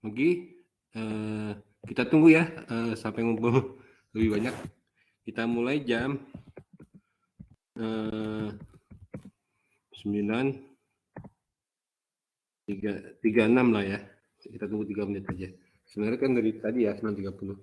Oke, kita tunggu ya sampai ngumpul lebih banyak. Kita mulai jam 9.36 lah ya. Kita tunggu 3 menit aja. Sebenarnya kan dari tadi ya 9.30.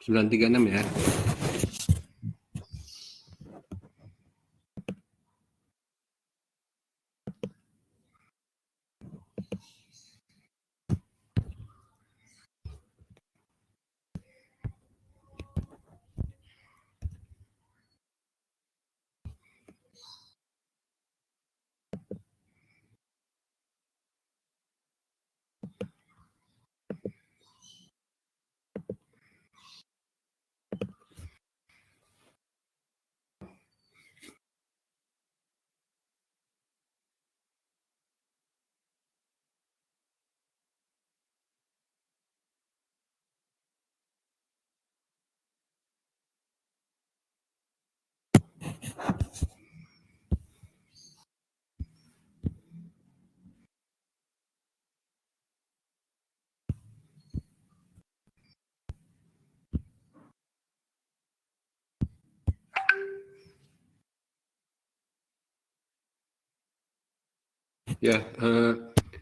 Sembilan tiga enam ya. Ya,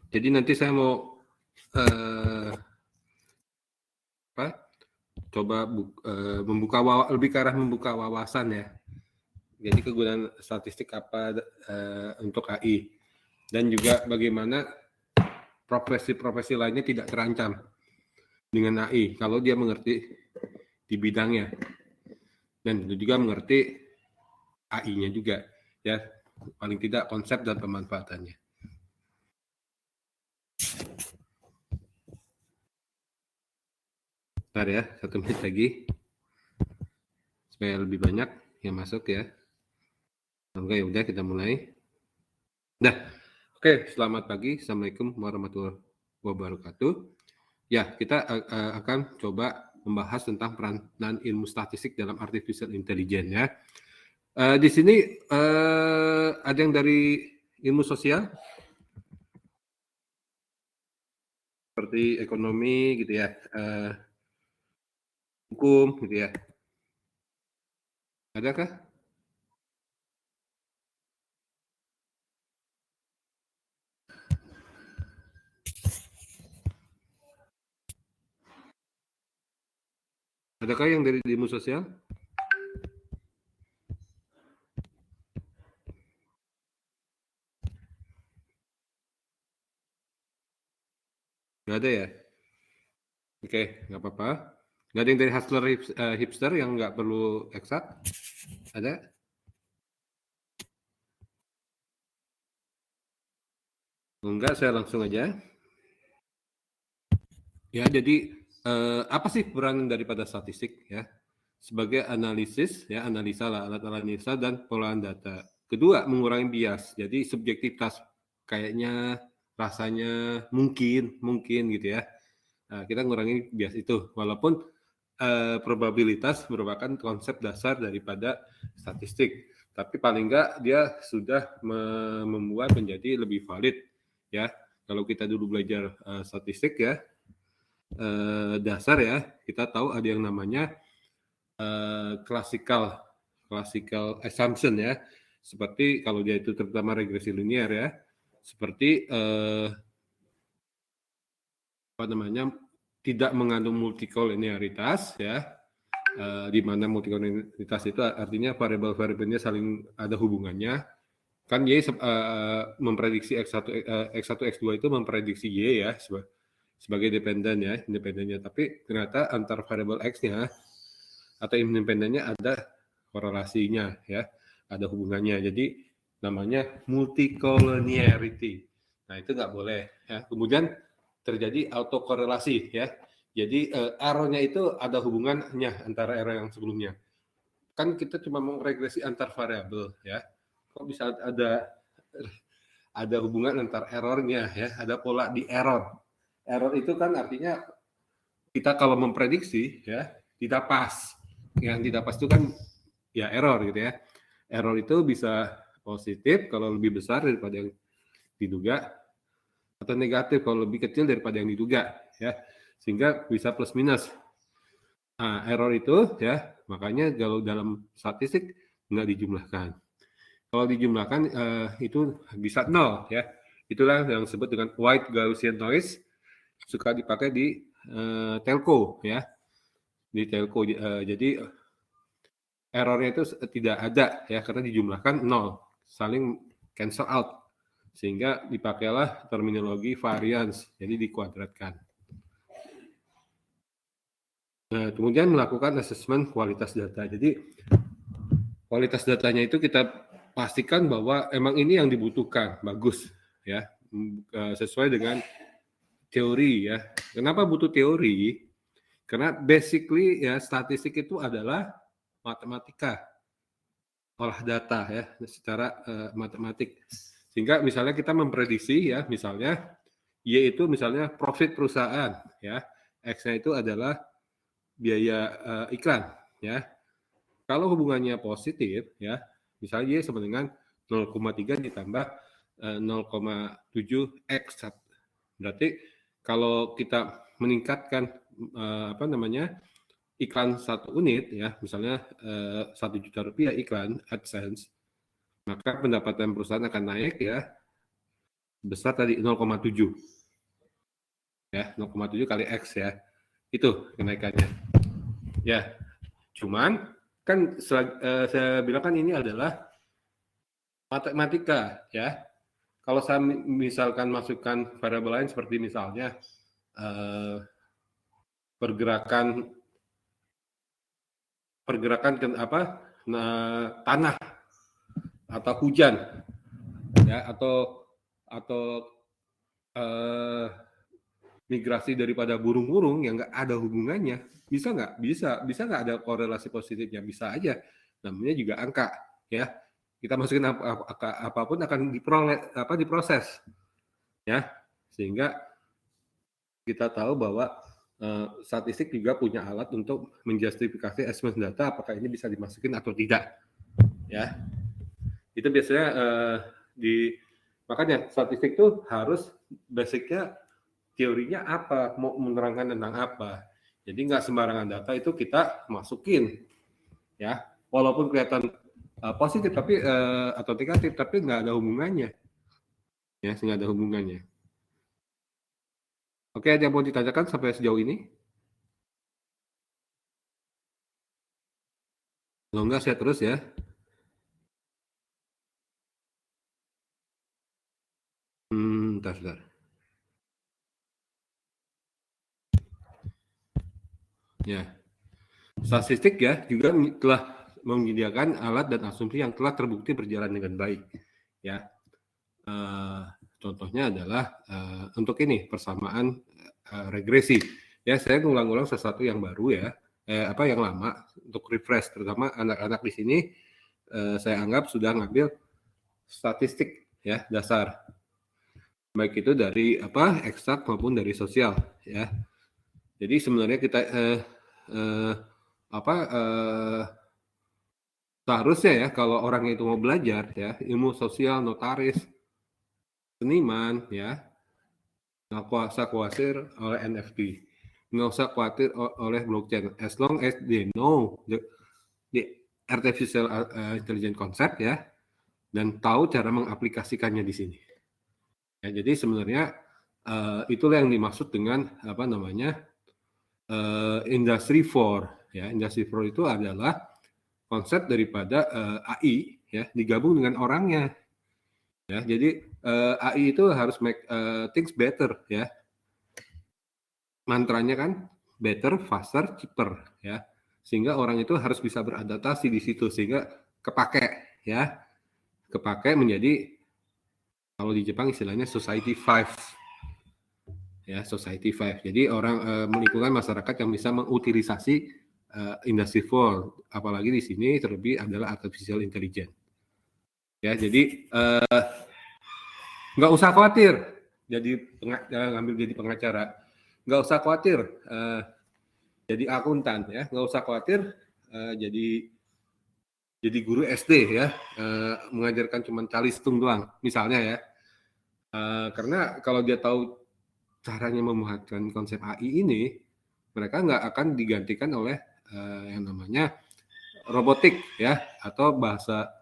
jadi nanti saya mau coba membuka lebih ke arah membuka wawasan ya. Jadi kegunaan statistik apa untuk AI dan juga bagaimana profesi-profesi lainnya tidak terancam dengan AI kalau dia mengerti di bidangnya dan juga mengerti AI-nya juga ya, paling tidak konsep dan pemanfaatannya. Bentar ya, 1 menit lagi supaya lebih banyak yang masuk ya. Oke, udah kita mulai. Nah, oke, selamat pagi. Assalamualaikum warahmatullahi wabarakatuh. Ya, kita akan coba membahas tentang peranan ilmu statistik dalam artificial intelligence ya. Di sini ada yang dari ilmu sosial seperti ekonomi gitu ya, hukum gitu ya. Adakah? Adakah yang dari ilmu sosial? Nggak ada ya? Oke, nggak apa-apa. Nggak ada yang dari hustler hipster yang nggak perlu eksak? Ada? Enggak, saya langsung aja. Ya, jadi apa sih peran daripada statistik ya? Sebagai analisis ya, analisa lah, alat analisa dan pengolahan data. Kedua, mengurangi bias. Jadi subjektivitas kayaknya, rasanya, mungkin gitu ya. Nah, kita mengurangi bias itu. Walaupun probabilitas merupakan konsep dasar daripada statistik, tapi paling enggak dia sudah membuat menjadi lebih valid ya. Kalau kita dulu belajar statistik ya, dasar ya, kita tahu ada yang namanya classical assumption ya, seperti kalau dia itu terutama regresi linier ya, seperti apa namanya, tidak mengandung multikolinialitas, ya, di mana multikolinialitas itu artinya variabel-variabelnya saling ada hubungannya. Kan Y memprediksi X1, X2 itu memprediksi Y ya sebagai dependen ya, independennya. Tapi ternyata antar variabel X-nya atau independennya ada korelasinya ya, ada hubungannya. Jadi namanya multicollinearity. Nah itu nggak boleh ya. Kemudian terjadi autokorelasi ya. Jadi error-nya itu ada hubungannya antara error yang sebelumnya. Kan kita cuma mau regresi antar variabel ya. Kok bisa ada hubungan antar errornya ya, ada pola di error. Error itu kan artinya kita kalau memprediksi ya tidak pas. Yang tidak pas itu kan ya error gitu ya. Error itu bisa positif kalau lebih besar daripada yang diduga, atau negatif kalau lebih kecil daripada yang diduga ya, sehingga bisa plus minus. Nah, error itu ya makanya kalau dalam statistik nggak dijumlahkan. Kalau dijumlahkan itu bisa nol ya. Itulah yang disebut dengan white Gaussian noise, suka dipakai di telco ya. Di telco jadi errornya itu tidak ada ya karena dijumlahkan nol, saling cancel out, sehingga dipakailah terminologi variance, jadi dikuadratkan. Nah, kemudian melakukan assessment kualitas data. Jadi kualitas datanya itu kita pastikan bahwa emang ini yang dibutuhkan, bagus ya, sesuai dengan teori ya. Kenapa butuh teori? Karena basically ya statistik itu adalah matematika, olah data ya secara matematik. Sehingga misalnya kita memprediksi ya, misalnya Y itu misalnya profit perusahaan ya, X-nya itu adalah biaya iklan ya. Kalau hubungannya positif ya, misalnya Y sama dengan 0,3 ditambah 0,7 X. Berarti kalau kita meningkatkan iklan 1 unit ya, misalnya 1 juta rupiah iklan AdSense, maka pendapatan perusahaan akan naik ya besar tadi 0,7 ya, 0,7 kali X ya, itu kenaikannya ya. Cuman kan saya bilang kan ini adalah matematika ya. Kalau saya misalkan masukkan variabel lain seperti misalnya pergerakan tanah atau hujan ya, atau migrasi daripada burung-burung yang nggak ada hubungannya, bisa nggak ada korelasi positifnya, bisa aja, namanya juga angka ya. Kita masukin apapun akan diproses ya, sehingga kita tahu bahwa statistik juga punya alat untuk menjustifikasi assessment data apakah ini bisa dimasukin atau tidak ya. Itu biasanya makanya statistik itu harus basicnya teorinya apa, mau menerangkan tentang apa. Jadi nggak sembarangan data itu kita masukin ya, walaupun kelihatan positif tapi atau negatif tapi nggak ada hubungannya ya, nggak ada hubungannya. Oke, ada yang mau ditanyakan sampai sejauh ini? Kalau enggak saya terus ya. Bentar. Ya, statistik ya juga telah menyediakan alat dan asumsi yang telah terbukti berjalan dengan baik. Ya, contohnya adalah untuk ini persamaan regresi. Ya, saya ngulang-ulang sesuatu yang baru ya, yang lama untuk refresh, terutama anak-anak di sini saya anggap sudah ngambil statistik ya dasar, baik itu dari eksak maupun dari sosial ya. Jadi sebenarnya kita seharusnya ya kalau orang itu mau belajar ya ilmu sosial, notaris, seniman ya, nggak usah khawatir oleh NFT, nggak usah khawatir oleh blockchain, as long as they know the artificial intelligence concept ya, dan tahu cara mengaplikasikannya di sini. Ya, jadi sebenarnya itulah yang dimaksud dengan Industry 4 ya. Industry 4 itu adalah konsep daripada AI ya digabung dengan orangnya ya. Jadi AI itu harus make things better ya. Mantranya kan better, faster, cheaper ya. Sehingga orang itu harus bisa beradaptasi di situ sehingga kepake ya. Kepake menjadi kalau di Jepang istilahnya Society 5 ya, Society 5. Jadi orang lingkungan masyarakat yang bisa mengutilisasi Industry 4, apalagi di sini terlebih adalah artificial intelligence. Ya, jadi nggak usah khawatir ngambil jadi pengacara, nggak usah khawatir jadi akuntan ya, nggak usah khawatir jadi guru SD ya, mengajarkan cuma calistung doang misalnya ya, karena kalau dia tahu caranya memanfaatkan konsep AI ini, mereka nggak akan digantikan oleh yang namanya robotik ya, atau bahasa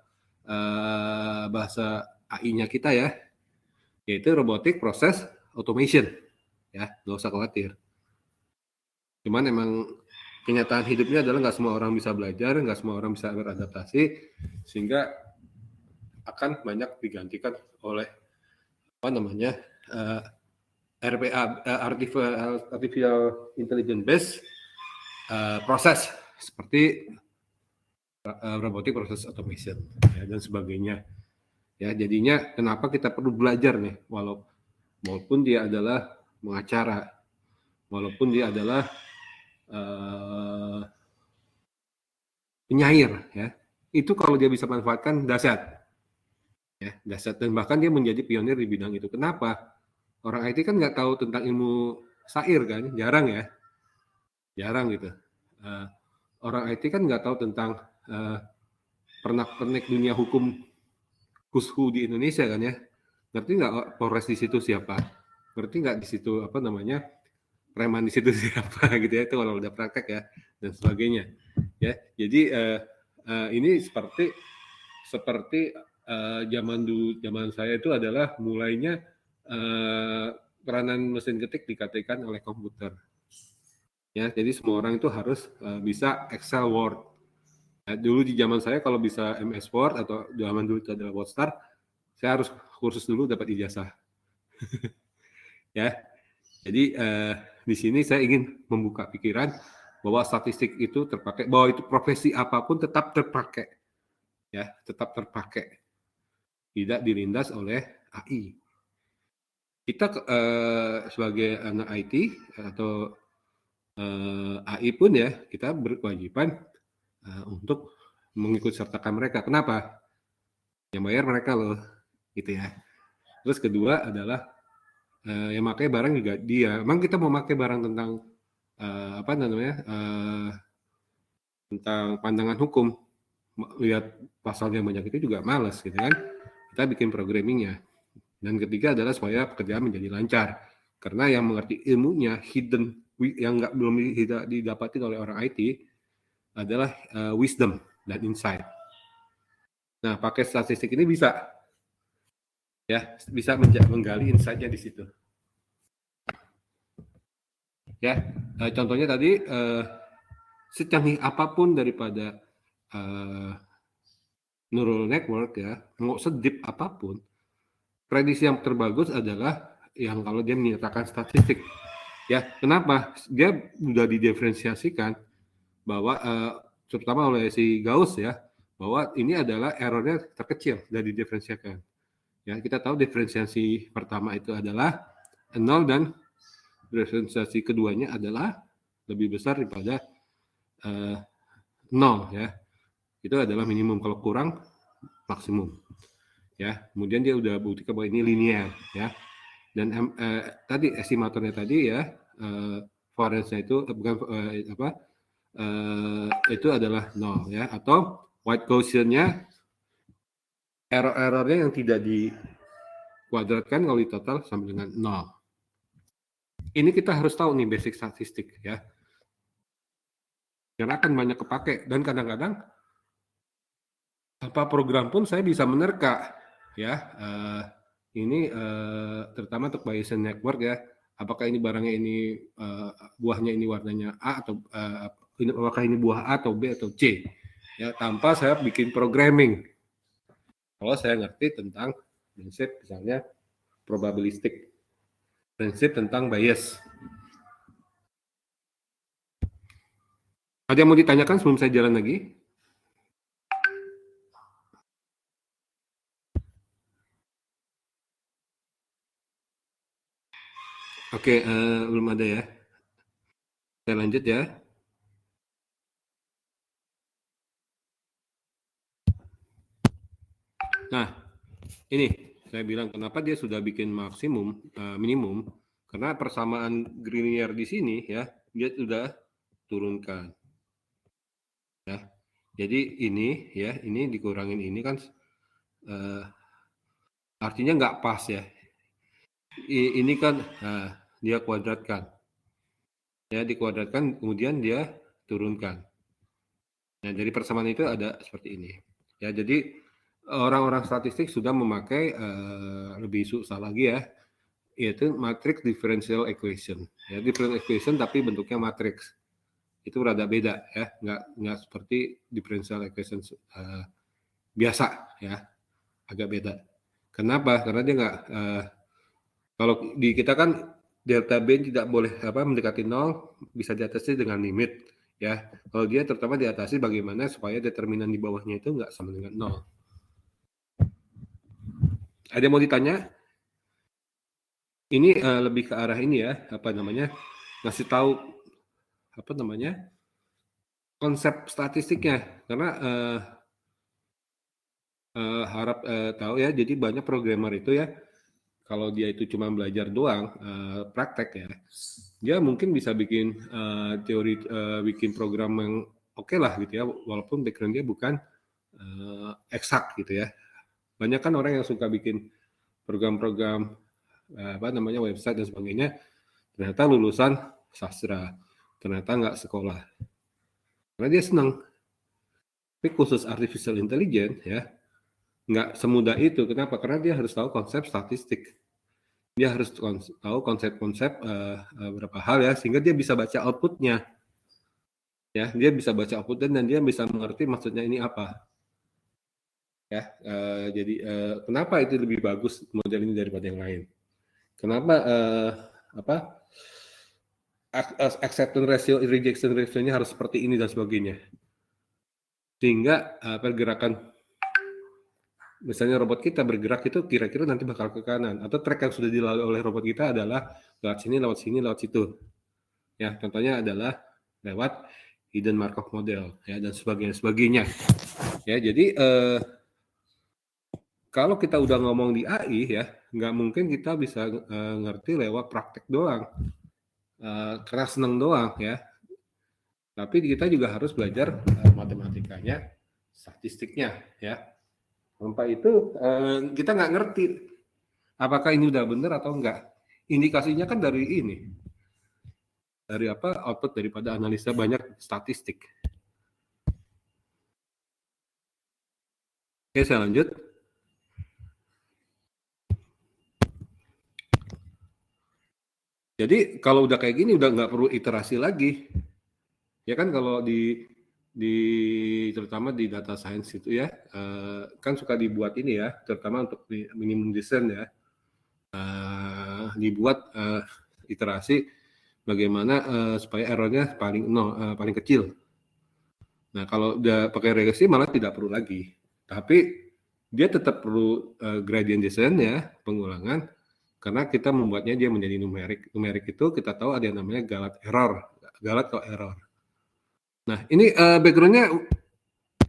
AI-nya kita ya, yaitu robotic process automation ya, nggak usah khawatir. Cuman emang kenyataan hidupnya adalah nggak semua orang bisa belajar, nggak semua orang bisa beradaptasi, sehingga akan banyak digantikan oleh apa namanya RPA, artificial intelligence based proses seperti robotic process automation ya, dan sebagainya ya. Jadinya kenapa kita perlu belajar nih, walaupun dia adalah pengacara, walaupun dia adalah penyair ya, itu kalau dia bisa manfaatkan dahsyat ya, dahsyat. Dan bahkan dia menjadi pionir di bidang itu. Kenapa? Orang IT kan nggak tahu tentang ilmu syair kan, jarang gitu. Orang IT kan nggak tahu tentang pernak-pernik dunia hukum Kushu di Indonesia kan ya. Ngerti nggak Polres di situ siapa? Ngerti nggak di situ apa namanya preman di situ siapa gitu ya, itu kalau udah praktek ya, dan sebagainya ya. Jadi ini seperti zaman saya itu adalah mulainya peranan mesin ketik dikatakan oleh komputer ya. Jadi semua orang itu harus bisa Excel, Word. Nah, dulu di zaman saya kalau bisa MS Word atau zaman dulu itu adalah WordStar, saya harus kursus dulu dapat ijazah ya. Jadi di sini saya ingin membuka pikiran bahwa statistik itu terpakai, bahwa itu profesi apapun tetap terpakai ya, tetap terpakai, tidak dilindas oleh AI. Kita sebagai anak IT atau AI pun ya, kita berkewajiban untuk mengikut sertakan mereka. Kenapa? Yang bayar mereka loh, gitu ya. Terus kedua adalah yang pakai barang juga dia. Emang kita mau pakai barang tentang apa namanya tentang pandangan hukum, lihat pasalnya banyak itu juga malas gitu kan. Kita bikin programmingnya. Dan ketiga adalah supaya pekerjaan menjadi lancar. Karena yang mengerti ilmunya hidden, yang belum didapati oleh orang IT adalah wisdom dan insight. Nah, pakai statistik ini bisa menggali insight-nya di situ. Ya, contohnya tadi secanggih apapun daripada neural network ya, mau sedip apapun, prediksi yang terbagus adalah yang kalau dia menyertakan statistik. Ya, kenapa? Dia sudah didiferensiasikan bahwa terutama oleh si Gauss ya, bahwa ini adalah errornya terkecil dari didiferensiasikan. Ya, kita tahu diferensiasi pertama itu adalah 0 dan diferensiasi keduanya adalah lebih besar daripada 0 ya. Itu adalah minimum, kalau kurang maksimum. Ya, kemudian dia udah buktikan bahwa ini linear ya. Dan tadi estimatornya tadi ya, variance-nya itu itu adalah 0 ya, atau white Gaussian-nya error-errornya yang tidak dikuadratkan kalau di total sama dengan 0. Ini kita harus tahu nih basic statistik ya. Karena akan banyak kepake, dan kadang-kadang tanpa program pun saya bisa menerka ya. Ini terutama untuk Bayesian network ya. apakah ini barangnya ini buahnya ini warnanya A atau apakah ini buah A atau B atau C, ya, tanpa saya bikin programming. Kalau saya ngerti tentang prinsip misalnya probabilistik, prinsip tentang bias. Ada yang mau ditanyakan sebelum saya jalan lagi? Oke, belum ada ya. Saya lanjut ya. Nah, ini saya bilang kenapa dia sudah bikin maksimum, minimum, karena persamaan Grenier di sini ya, dia sudah turunkan. Ya, jadi ini ya, ini dikurangin ini kan artinya nggak pas ya. Ini kan dia kuadratkan, ya dikuadratkan, kemudian dia turunkan. Nah, dari persamaan itu ada seperti ini. Ya, jadi orang-orang statistik sudah memakai lebih susah lagi ya, yaitu matrix differential equation. Ya, differential equation tapi bentuknya matrix. Itu rada beda ya, nggak seperti differential equation biasa ya, agak beda. Kenapa? Karena dia nggak kalau di kita kan delta B tidak boleh mendekati 0, bisa diatasi dengan limit ya. Kalau dia terutama diatasi bagaimana supaya determinan di bawahnya itu nggak sama dengan 0. Ada yang mau ditanya? Ini lebih ke arah ini ya, ngasih tahu konsep statistiknya, karena harap tahu ya, jadi banyak programmer itu ya, kalau dia itu cuma belajar doang, praktek ya, dia mungkin bisa bikin teori, bikin program yang oke lah gitu ya, walaupun background dia bukan eksak gitu ya. Banyak kan orang yang suka bikin program-program website dan sebagainya, ternyata lulusan sastra, ternyata nggak sekolah, karena dia senang. Tapi khusus artificial intelligence ya, nggak semudah itu. Kenapa? Karena dia harus tahu konsep statistik. Dia harus tahu konsep-konsep beberapa hal ya, sehingga dia bisa baca outputnya. Ya, dia bisa baca output dan dia bisa mengerti maksudnya ini apa. Ya, jadi kenapa itu lebih bagus model ini daripada yang lain? Kenapa acceptance ratio, rejection ratio-nya harus seperti ini dan sebagainya. Sehingga pergerakan, misalnya robot kita bergerak itu kira-kira nanti bakal ke kanan, atau track yang sudah dilalui oleh robot kita adalah lewat sini, lewat situ. Ya, contohnya adalah lewat hidden Markov model ya, dan sebagainya. Ya, jadi kalau kita udah ngomong di AI ya, nggak mungkin kita bisa ngerti lewat praktek doang, karena seneng doang ya. Tapi kita juga harus belajar matematikanya, statistiknya ya. Tanpa itu kita nggak ngerti apakah ini udah benar atau enggak. Indikasinya kan dari ini, dari output daripada analisa banyak statistik. Oke, saya lanjut. Jadi kalau udah kayak gini udah nggak perlu iterasi lagi. Ya kan kalau terutama di data science itu ya, kan suka dibuat ini ya, terutama untuk minimum design ya, dibuat iterasi bagaimana supaya errornya paling kecil. Nah kalau udah pakai regresi malah tidak perlu lagi, tapi dia tetap perlu gradient descent ya, pengulangan, karena kita membuatnya dia menjadi numerik. Numerik itu kita tahu ada yang namanya Galat atau error. Nah, ini background-nya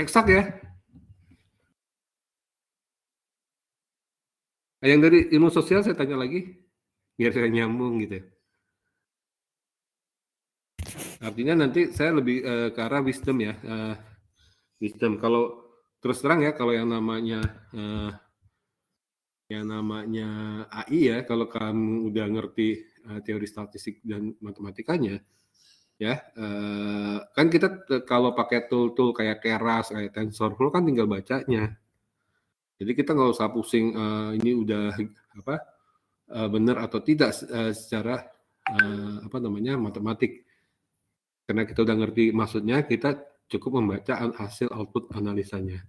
eksak ya. Yang dari ilmu sosial saya tanya lagi, biar saya nyambung gitu. Artinya nanti saya lebih ke arah wisdom ya. Wisdom. Kalau terus terang ya, kalau yang namanya AI ya, kalau kamu udah ngerti teori statistik dan matematikanya, ya kan kita kalau pakai tool kayak Keras, kayak TensorFlow kan tinggal bacanya. Jadi kita nggak usah pusing ini udah benar atau tidak secara matematik. Karena kita udah ngerti maksudnya, kita cukup membaca hasil output analisanya.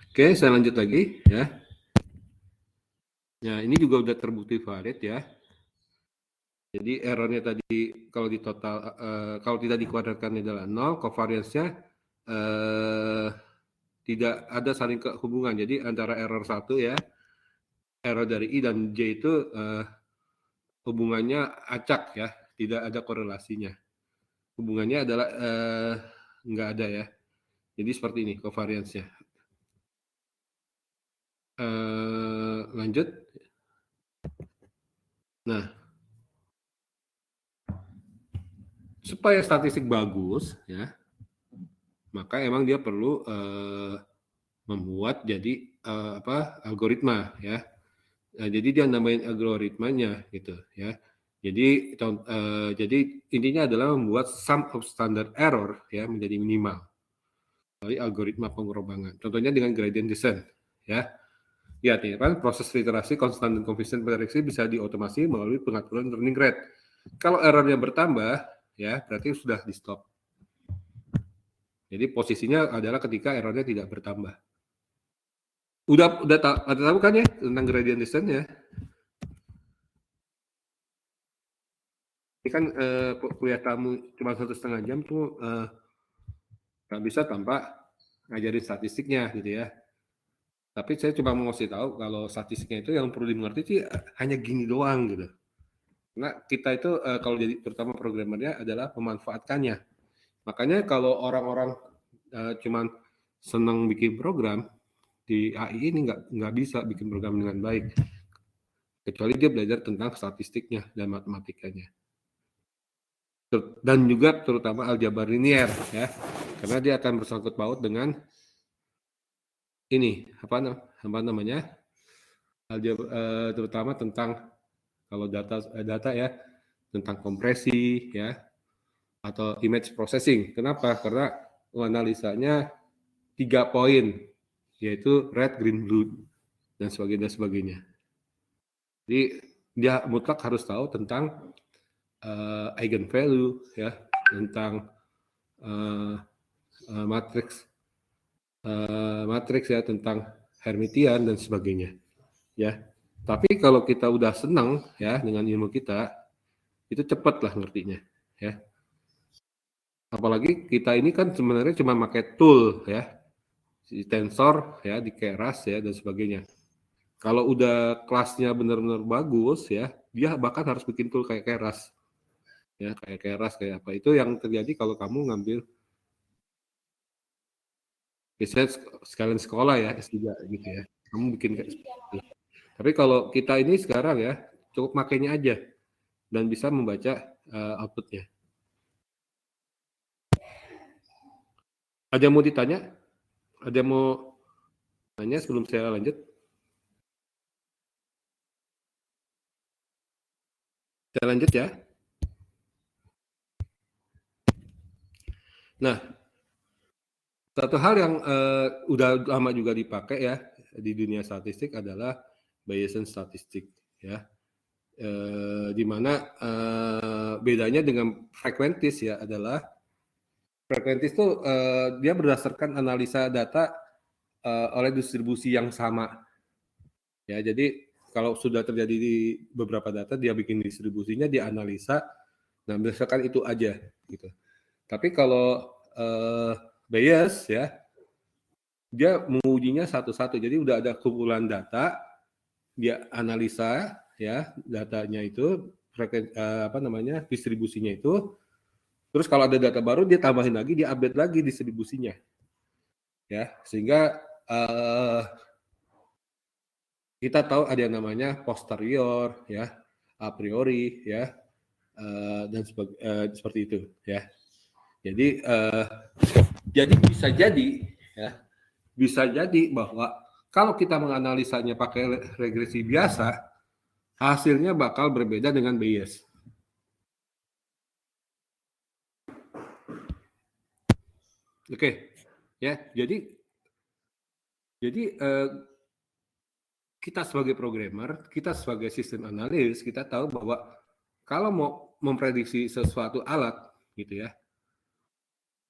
Oke, saya lanjut lagi ya. Nah, ini juga udah terbukti valid ya. Jadi errornya tadi kalau di total kalau tidak dikuadratkan adalah 0, covariance-nya tidak ada saling kehubungan. Jadi antara error 1 ya, error dari I dan J itu hubungannya acak ya, tidak ada korelasinya. Hubungannya adalah nggak ada ya. Jadi seperti ini covariance-nya. Lanjut. Nah, supaya statistik bagus ya, maka emang dia perlu membuat jadi algoritma ya. Nah, jadi dia nambahin algoritmanya gitu ya. Jadi intinya adalah membuat sum of standard error ya menjadi minimal melalui algoritma pengerobangan. Contohnya dengan gradient descent ya. Ya, kan proses literasi konstan dan koefisien prediksi bisa diotomasi melalui pengaturan learning rate. Kalau errornya bertambah ya berarti sudah di stop. Jadi posisinya adalah ketika errornya tidak bertambah. Udah tahu kan ya tentang gradient descent ya? Ini kan kuliah kamu cuma 1,5 jam tuh nggak bisa tanpa ngajarin statistiknya gitu ya. Tapi saya cuma mau ngasih tahu kalau statistiknya itu yang perlu dimengerti sih hanya gini doang gitu. Karena kita itu kalau jadi terutama programmernya adalah memanfaatkannya. Makanya kalau orang-orang cuman senang bikin program di AI ini nggak bisa bikin program dengan baik. Kecuali dia belajar tentang statistiknya dan matematikanya. Dan juga terutama aljabar linier ya. Karena dia akan bersangkut paut dengan ini apa namanya? Aljabar terutama tentang kalau data ya tentang kompresi ya atau image processing. Kenapa? Karena analisanya 3 poin yaitu red, green, blue dan sebagainya. Jadi dia mutlak harus tahu tentang eigenvalue ya, tentang matriks ya, tentang Hermitian dan sebagainya ya. Tapi kalau kita udah senang ya dengan ilmu kita, itu cepat lah ngertinya ya. Apalagi kita ini kan sebenarnya cuma pakai tool ya, si tensor ya, di keras ya dan sebagainya. Kalau udah kelasnya benar-benar bagus ya, dia bahkan harus bikin tool kayak keras ya, kayak keras kayak apa. Itu yang terjadi kalau kamu ngambil biasanya sekalian sekolah ya S3 gitu ya. Kamu bikin kayak seperti. Tapi kalau kita ini sekarang ya cukup makainya aja dan bisa membaca outputnya. Ada yang mau ditanya? Ada yang mau tanya sebelum saya lanjut? Saya lanjut ya. Nah, satu hal yang udah lama juga dipakai ya di dunia statistik adalah Bayesian statistik ya. Di mana bedanya dengan frekuentis ya adalah frekuentis itu dia berdasarkan analisa data oleh distribusi yang sama ya. Jadi kalau sudah terjadi di beberapa data dia bikin distribusinya, dia analisa, nah berdasarkan itu aja gitu. Tapi kalau Bayes ya dia mengujinya satu-satu, jadi udah ada kumpulan data, dia analisa ya datanya itu distribusinya itu, terus kalau ada data baru dia tambahin lagi, dia update lagi distribusinya ya, sehingga kita tahu ada yang namanya posterior ya, a priori ya, dan seperti itu ya. Jadi bisa jadi bahwa kalau kita menganalisanya pakai regresi biasa, hasilnya bakal berbeda dengan Bayes. Oke, ya. Jadi kita sebagai programmer, kita sebagai sistem analis, kita tahu bahwa kalau mau memprediksi sesuatu alat, gitu ya,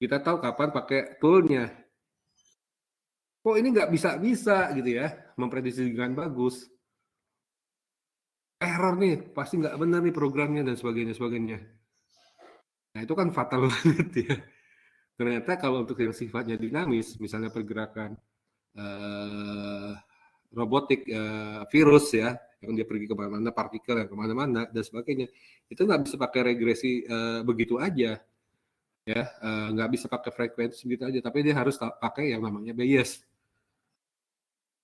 kita tahu kapan pakai toolnya. Kok ini nggak bisa gitu ya, memprediksi dengan bagus. Error nih, pasti nggak benar nih programnya dan sebagainya. Nah itu kan fatal banget ya. Ternyata kalau untuk yang sifatnya dinamis, misalnya pergerakan robotik virus ya, yang dia pergi kemana-mana, partikel yang kemana-mana dan sebagainya, itu nggak bisa pakai regresi begitu aja, ya, nggak bisa pakai frekuensi begitu aja, tapi dia harus pakai yang namanya Bayes.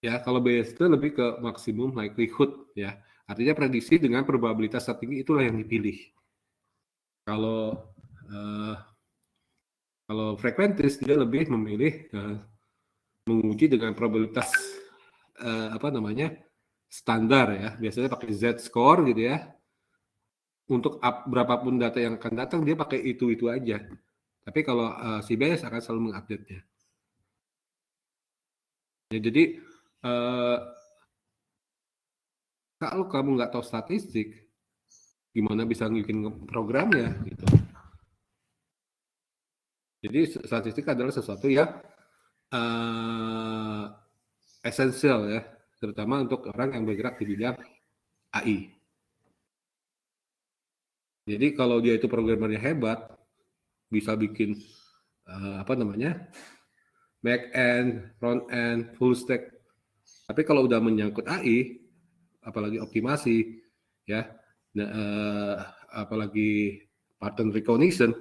Ya, kalau Bayes itu lebih ke maksimum likelihood ya, artinya prediksi dengan probabilitas tertinggi itulah yang dipilih. Kalau frekuentis dia lebih memilih menguji dengan probabilitas standar ya, biasanya pakai Z-score gitu ya. Untuk berapapun data yang akan datang dia pakai itu aja. Tapi kalau si Bayes akan selalu mengupdate-nya. Ya, jadi kalau kamu nggak tahu statistik, gimana bisa bikin programnya gitu. Jadi statistik adalah sesuatu yang esensial ya, terutama untuk orang yang bergerak di bidang AI. Jadi kalau dia itu programmernya hebat, bisa bikin back end, front end, full stack. Tapi kalau udah menyangkut AI, apalagi optimasi, ya, apalagi pattern recognition,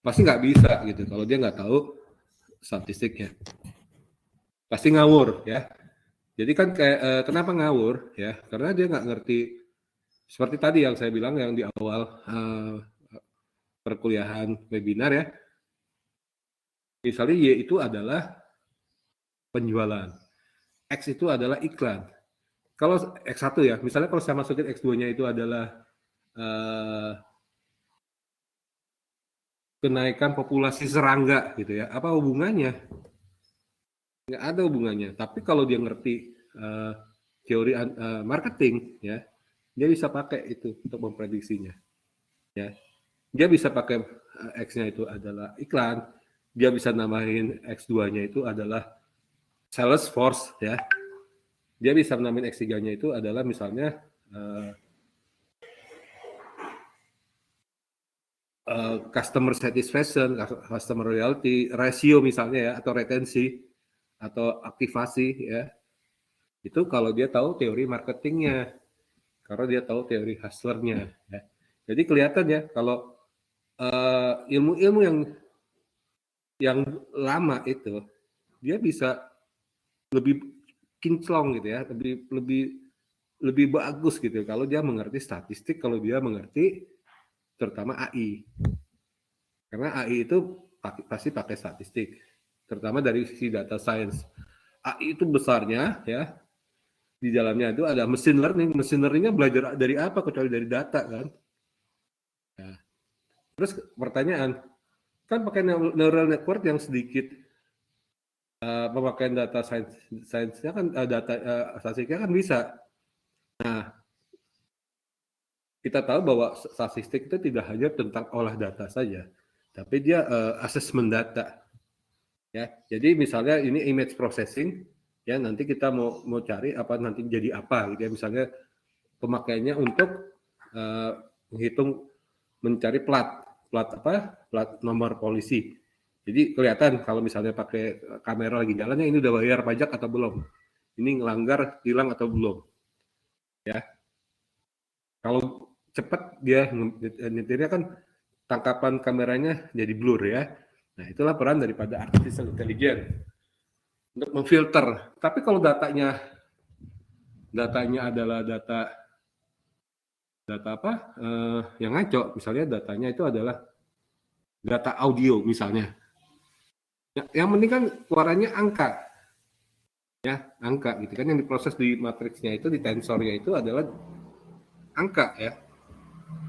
pasti nggak bisa gitu kalau dia nggak tahu statistiknya. Pasti ngawur ya. Jadi kan kayak kenapa ngawur ya? Karena dia nggak ngerti seperti tadi yang saya bilang yang di awal perkuliahan webinar ya. Misalnya Y itu adalah penjualan, X itu adalah iklan. Kalau X1 ya, misalnya kalau saya masukin X2-nya itu adalah kenaikan populasi serangga gitu ya, apa hubungannya? Nggak ada hubungannya. Tapi kalau dia ngerti teori marketing ya, dia bisa pakai itu untuk memprediksinya. Ya, dia bisa pakai X-nya itu adalah iklan, dia bisa nambahin X2-nya itu adalah sales force ya. Dia bisa nambahin X3-nya itu adalah misalnya customer satisfaction, customer loyalty, ratio misalnya ya, atau retensi, atau aktivasi ya. Itu kalau dia tahu teori marketingnya, karena dia tahu teori hustlernya. Ya. Jadi kelihatan ya kalau ilmu-ilmu yang lama itu dia bisa lebih kinclong gitu ya, lebih bagus gitu kalau dia mengerti statistik, kalau dia mengerti terutama AI. Karena AI itu pasti pakai statistik, terutama dari sisi data science. AI itu besarnya ya, di dalamnya itu ada machine learning. Machine learningnya belajar dari apa kecuali dari data kan. Nah, terus pertanyaan, kan pakai neural network yang sedikit pemakaian data science-nya kan data statistiknya kan bisa. Nah, kita tahu bahwa statistik itu tidak hanya tentang olah data saja, tapi dia assessment data. Ya, jadi misalnya ini image processing, ya nanti kita mau cari apa nanti jadi apa gitu ya. Misalnya pemakaiannya untuk menghitung mencari plat nomor polisi. Jadi kelihatan kalau misalnya pakai kamera lagi jalannya ini udah bayar pajak atau belum, ini ngelanggar tilang atau belum, ya. Kalau cepat dia nyetirnya kan tangkapan kameranya jadi blur ya. Nah itulah peran daripada artificial intelligence untuk memfilter. Tapi kalau datanya adalah data yang ngaco, misalnya datanya itu adalah data audio misalnya. Yang penting kan suaranya angka, ya angka gitu kan, yang diproses di matriksnya itu, di tensornya itu adalah angka ya.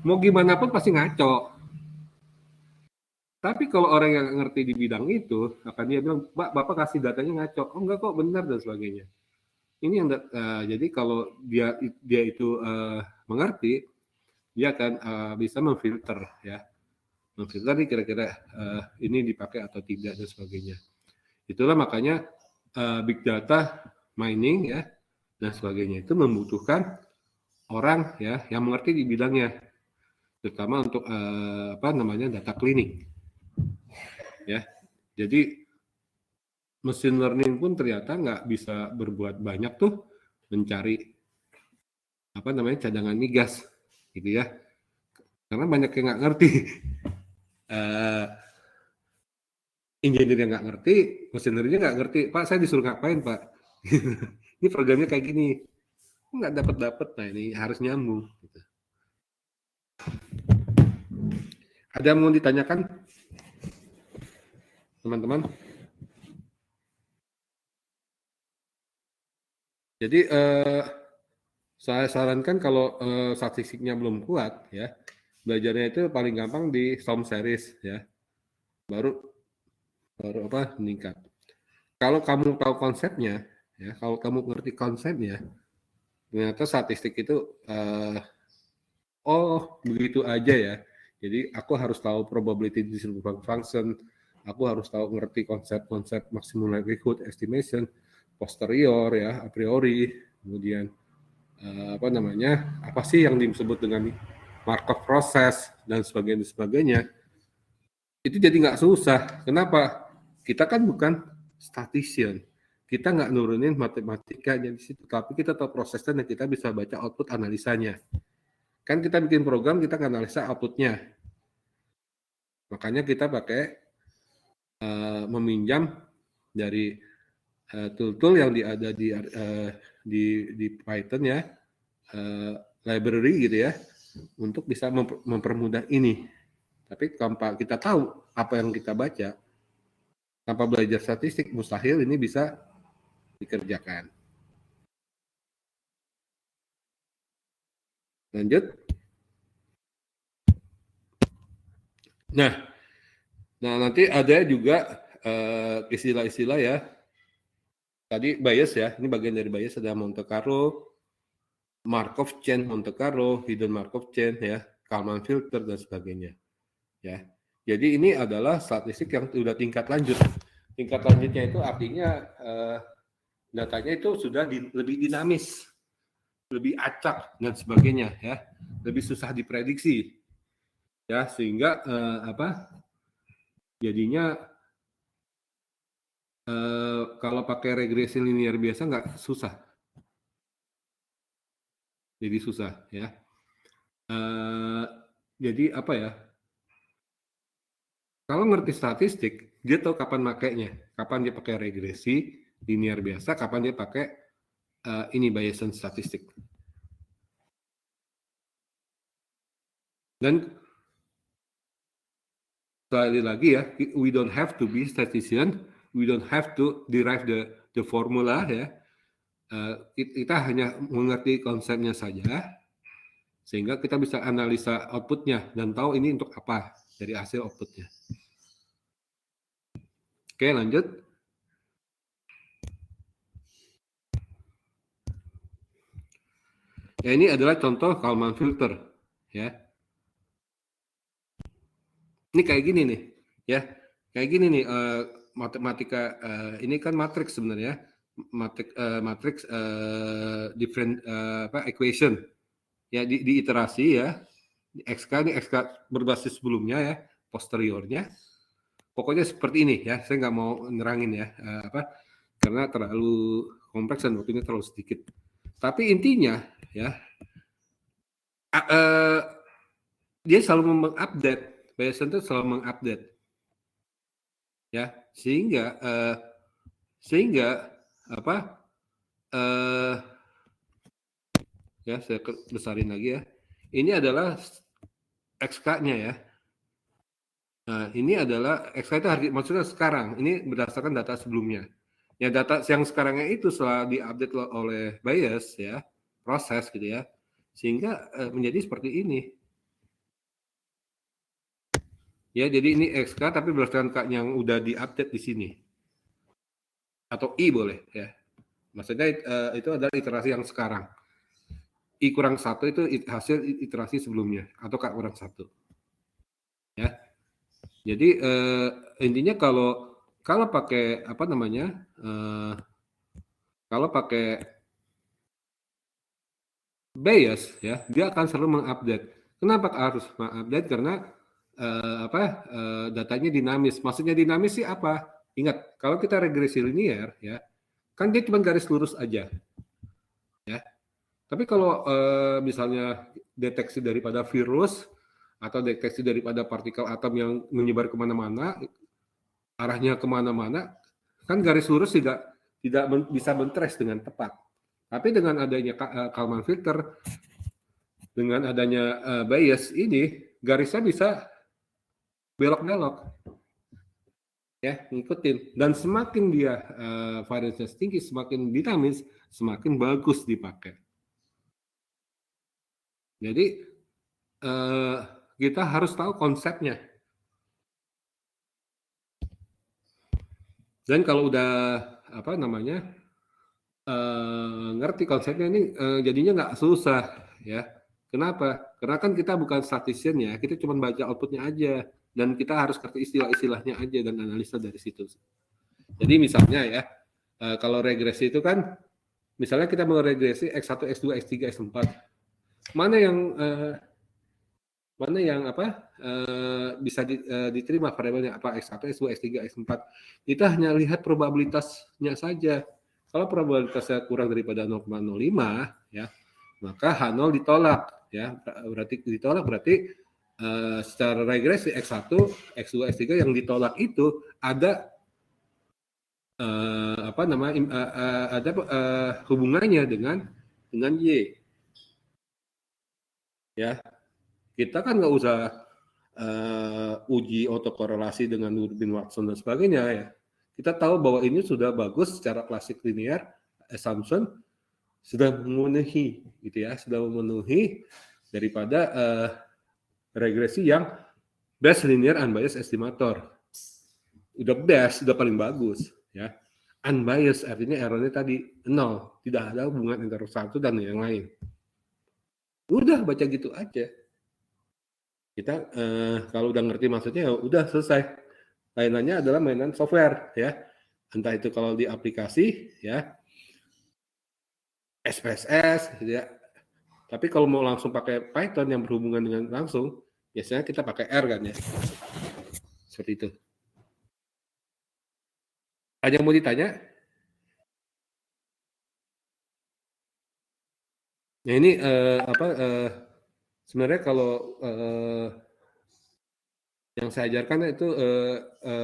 Mau gimana pun pasti ngaco. Tapi kalau orang yang ngerti di bidang itu, akan dia bilang, Bapak kasih datanya ngaco. Oh enggak kok, benar dan sebagainya. Ini yang jadi kalau dia itu mengerti, dia akan bisa memfilter ya, memfilter nih kira-kira ini dipakai atau tidak dan sebagainya. Itulah makanya big data mining ya dan sebagainya itu membutuhkan orang ya yang mengerti di bidangnya, terutama untuk data cleaning ya. Jadi mesin learning pun ternyata nggak bisa berbuat banyak tuh mencari cadangan migas gitu ya, karena banyak yang nggak ngerti. Engineer yang nggak ngerti, mesin learning nggak ngerti. Pak, saya disuruh ngapain Pak? Ini programnya kayak gini, nggak dapat. Nah ini harus nyambung. Gitu. Ada yang mau ditanyakan, teman-teman? Jadi saya sarankan kalau statistiknya belum kuat ya, belajarnya itu paling gampang di SOM series ya, baru meningkat. Kalau kamu tahu konsepnya ya, kalau kamu ngerti konsepnya, ternyata statistik itu begitu aja ya. Jadi aku harus tahu probability distribution function, aku harus tahu ngerti konsep-konsep maximum likelihood estimation, posterior ya, a priori, kemudian apa sih yang disebut dengan Markov process dan sebagainya. Itu jadi nggak susah. Kenapa? Kita kan bukan statistician. Kita nggak nurunin matematikanya di situ, tapi kita tahu prosesnya dan kita bisa baca output analisanya. Kan kita bikin program, kita analisa outputnya. Makanya kita pakai meminjam dari tool-tool yang ada di Python ya, library gitu ya, untuk bisa mempermudah ini. Tapi tanpa kita tahu apa yang kita baca, tanpa belajar statistik, mustahil ini bisa dikerjakan. Lanjut. Nah nanti ada juga istilah-istilah ya. Tadi bias ya, ini bagian dari bias, ada Monte Carlo, Markov chain Monte Carlo, hidden Markov chain ya, Kalman filter dan sebagainya. Ya. Jadi ini adalah statistik yang sudah tingkat lanjut. Tingkat lanjutnya itu artinya datanya itu sudah lebih dinamis, lebih acak dan sebagainya ya, lebih susah diprediksi ya, sehingga jadinya kalau pakai regresi linear biasa nggak susah, jadi susah ya. Jadi apa ya? Kalau ngerti statistik, dia tahu kapan makainya, kapan dia pakai regresi linear biasa, kapan dia pakai ini Bayesian statistik. Dan sekali lagi ya, we don't have to be statistician, we don't have to derive the formula ya. Kita hanya mengerti konsepnya saja, sehingga kita bisa analisa outputnya dan tahu ini untuk apa dari hasil outputnya. Oke, lanjut. Ya, ini adalah contoh Kalman filter ya. Ini kayak gini nih ya, kayak gini nih matematika ini kan matriks sebenarnya, matriks different equation ya, di iterasi ya, XK ini XK berbasis sebelumnya ya, posteriornya, pokoknya seperti ini ya. Saya nggak mau nerangin ya karena terlalu kompleks dan waktunya terlalu sedikit. Tapi intinya ya, dia selalu mengupdate, Bayesian itu selalu mengupdate ya, sehingga ya saya besarin lagi ya. Ini adalah XK-nya ya. Nah, ini adalah XK itu maksudnya sekarang. Ini berdasarkan data sebelumnya. Ya, data yang sekarangnya itu setelah diupdate oleh Bayes ya, proses gitu ya, sehingga menjadi seperti ini. Ya, jadi ini XK tapi berdasarkan yang udah diupdate di sini. Atau I boleh ya. Maksudnya itu adalah iterasi yang sekarang. I kurang 1 itu hasil iterasi sebelumnya atau K kurang 1. Ya. Jadi intinya kalau pakai apa namanya? Kalau pakai bias ya, dia akan selalu mengupdate. Kenapa harus mengupdate? Karena datanya dinamis. Maksudnya dinamis sih apa? Ingat, kalau kita regresi linear ya, kan dia cuma garis lurus aja. Ya. Tapi kalau misalnya deteksi daripada virus atau deteksi daripada partikel atom yang menyebar kemana-mana, arahnya kemana-mana, kan garis lurus tidak bisa men-trace dengan tepat. Tapi dengan adanya Kalman filter, dengan adanya bias ini, garisnya bisa belok-belok. Ya, ngikutin. Dan semakin dia variance tinggi, semakin dinamis, semakin bagus dipakai. Jadi kita harus tahu konsepnya. Dan kalau udah apa namanya ngerti konsepnya ini jadinya nggak susah ya. Kenapa? Karena kan kita bukan statistician ya, kita cuma baca outputnya aja dan kita harus ngerti istilah-istilahnya aja dan analisa dari situ. Jadi misalnya ya, kalau regresi itu kan, misalnya kita mau regresi X1, X2, X3, X4, mana yang bisa diterima variabelnya apa X1, X2, X3, X4. Kita hanya lihat probabilitasnya saja. Kalau probabilitasnya kurang daripada 0,05 ya, maka H0 ditolak ya. Berarti secara regresi X1, X2, X3 yang ditolak itu ada hubungannya dengan Y. Ya, kita kan nggak usah uji autokorelasi dengan Durbin Watson dan sebagainya ya. Kita tahu bahwa ini sudah bagus secara klasik linear assumption, sudah memenuhi gitu ya, sudah memenuhi daripada regresi yang best linear unbiased estimator. Udah best, sudah paling bagus ya. Unbiased artinya errornya tadi 0, tidak ada hubungan antara satu dan yang lain. Udah baca gitu aja. Kita kalau udah ngerti maksudnya ya udah selesai. Lainannya adalah mainan software ya. Entah itu kalau di aplikasi ya SPSS gitu ya. Tapi kalau mau langsung pakai Python yang berhubungan dengan langsung, biasanya kita pakai R kan ya. Seperti itu. Ada yang mau ditanya? Nah ini sebenarnya kalau yang saya ajarkan itu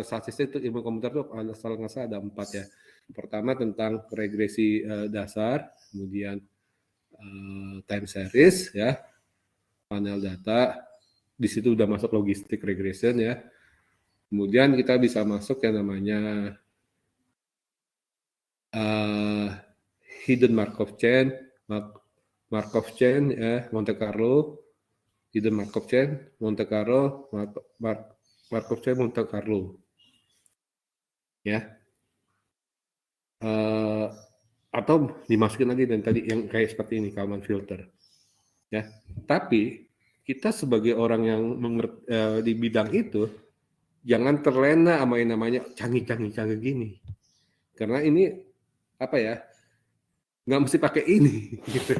statistik itu ilmu komputer itu asal nggak salah ada 4 ya. Pertama tentang regresi dasar, kemudian time series ya, panel data, di situ udah masuk logistik regression ya. Kemudian kita bisa masuk yang namanya hidden Markov chain ya, Monte Carlo, hidden Markov chain, Monte Carlo, Markov chain Monte Carlo, ya. Atau dimasukin lagi dan tadi yang kayak seperti ini Kalman filter, ya. Tapi kita sebagai orang yang di bidang itu jangan terlena sama yang namanya canggih gini, karena ini apa ya, nggak mesti pakai ini gitu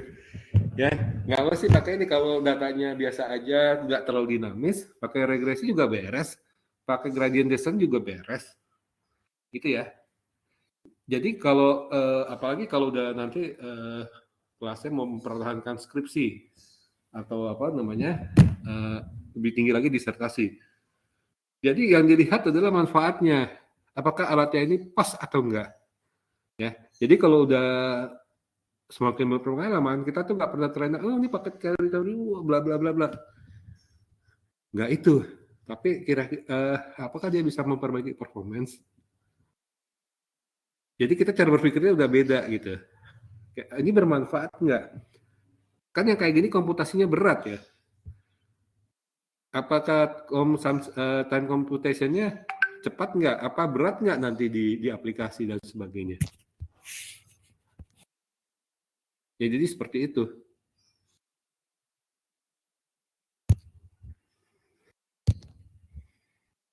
ya, nggak mesti pakai ini. Kalau datanya biasa aja nggak terlalu dinamis, pakai regresi juga beres, pakai gradient descent juga beres gitu ya. Jadi kalau apalagi kalau udah nanti kelasnya mau mempertahankan skripsi atau apa namanya lebih tinggi lagi disertasi. Jadi yang dilihat adalah manfaatnya. Apakah alatnya ini pas atau enggak? Ya. Jadi kalau udah semakin berpengalaman, kita tuh nggak pernah terlena, oh ini paket carry bla bla bla bla. Nggak itu. Tapi kira-kira apakah dia bisa memperbaiki performance? Jadi kita cara berpikirnya udah beda gitu. Ini bermanfaat nggak? Kan yang kayak gini komputasinya berat ya. Apakah time computation-nya cepat nggak? Apa berat nggak nanti di aplikasi dan sebagainya? Ya, jadi seperti itu.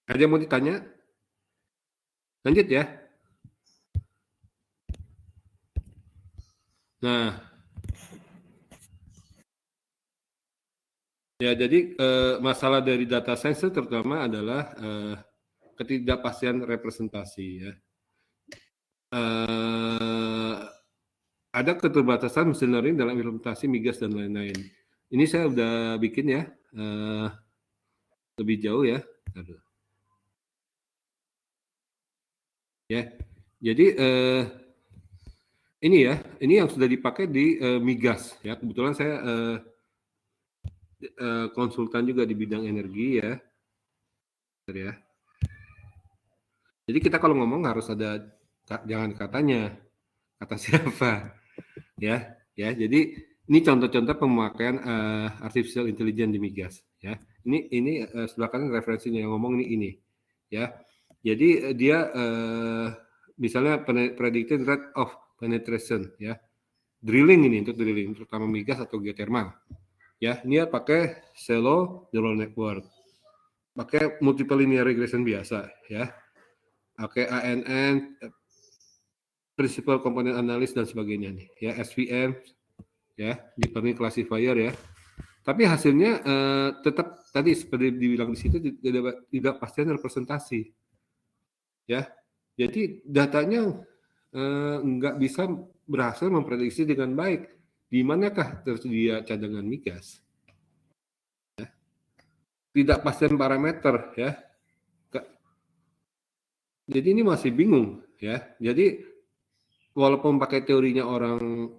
Ada yang mau ditanya? Lanjut ya. Nah, ya jadi masalah dari data science terutama adalah ketidakpastian representasi ya. Ada keterbatasan mesin learning dalam implementasi migas dan lain-lain. Ini saya udah bikin ya, lebih jauh ya. Ya, jadi ini ya, ini yang sudah dipakai di migas ya. Kebetulan saya konsultan juga di bidang energi ya. Jadi kita kalau ngomong harus ada jangan katanya, kata siapa ya. Jadi ini contoh-contoh pemakaian artificial intelligence di migas ya. Ini sebelah kanan referensinya yang ngomong ini ya. Jadi dia misalnya predicted rate of penetration ya. Drilling ini untuk drilling terutama migas atau geothermal. Ya, ini ya pakai shallow neural network. Pakai multiple linear regression biasa ya. Pakai ANN, principal component analysis dan sebagainya nih ya, SVM ya, deep learning classifier ya. Tapi hasilnya tetap tadi seperti dibilang di situ tidak pastian representasi ya. Jadi datanya nggak bisa berhasil memprediksi dengan baik di manakah tersedia cadangan migas. Ya. Tidak pastian parameter ya. Jadi ini masih bingung ya. Jadi walaupun pakai teorinya orang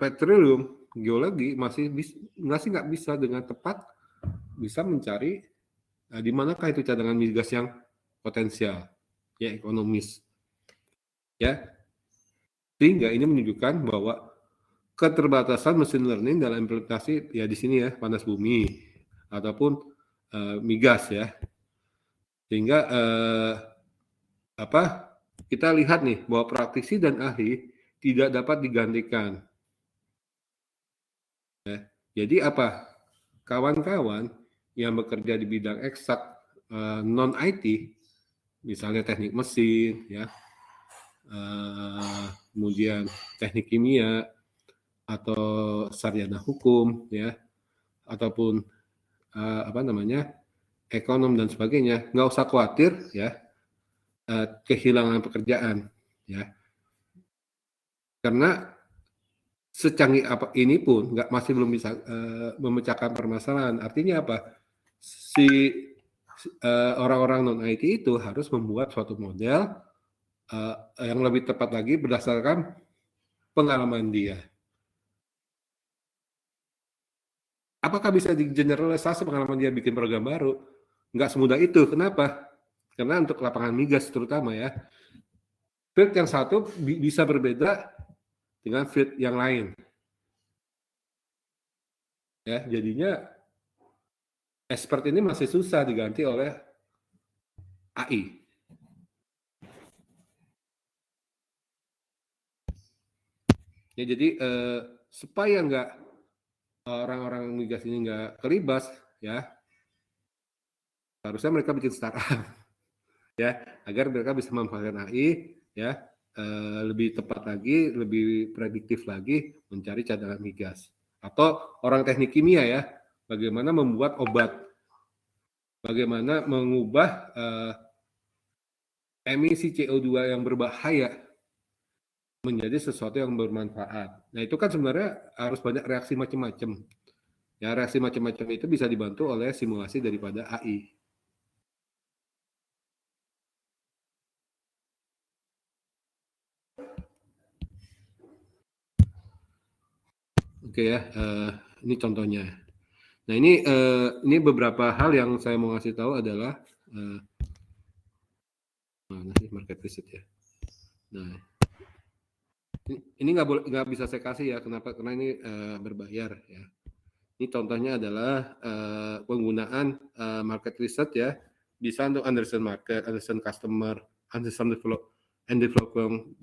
petroleum geologi masih nggak bisa dengan tepat bisa mencari di manakah itu cadangan migas yang potensial ya, ekonomis ya. Sehingga ini menunjukkan bahwa keterbatasan mesin learning dalam implementasi ya di sini ya, panas bumi ataupun migas ya. Sehingga kita lihat nih bahwa praktisi dan ahli tidak dapat digantikan. Ya. Jadi apa? Kawan-kawan yang bekerja di bidang eksak non IT, misalnya teknik mesin, ya, kemudian teknik kimia atau sarjana hukum, ya, ataupun ekonom dan sebagainya, nggak usah khawatir, ya, kehilangan pekerjaan, ya, karena secanggih apa ini pun masih belum bisa memecahkan permasalahan. Artinya apa? Si orang-orang non IT itu harus membuat suatu model yang lebih tepat lagi berdasarkan pengalaman dia. Apakah bisa digeneralisasi pengalaman dia bikin program baru? Nggak semudah itu. Kenapa? Karena untuk lapangan migas terutama ya, field yang satu bisa berbeda dengan field yang lain. Ya, jadinya expert ini masih susah diganti oleh AI. Ya, jadi supaya nggak orang-orang migas ini nggak kelibas, ya harusnya mereka bikin startup, ya agar mereka bisa memanfaatkan AI, ya lebih tepat lagi, lebih prediktif lagi mencari cadangan migas. Atau orang teknik kimia ya, bagaimana membuat obat, bagaimana mengubah emisi CO2 yang berbahaya menjadi sesuatu yang bermanfaat. Nah itu kan sebenarnya harus banyak reaksi macam-macam. Ya reaksi macam-macam itu bisa dibantu oleh simulasi daripada AI. Oke ya, ini contohnya. Nah ini beberapa hal yang saya mau ngasih tahu adalah mana sih market research ya. Nah ini nggak bisa saya kasih ya, kenapa? Karena ini berbayar ya. Ini contohnya adalah penggunaan market research ya, bisa untuk understand market, understand customer, understand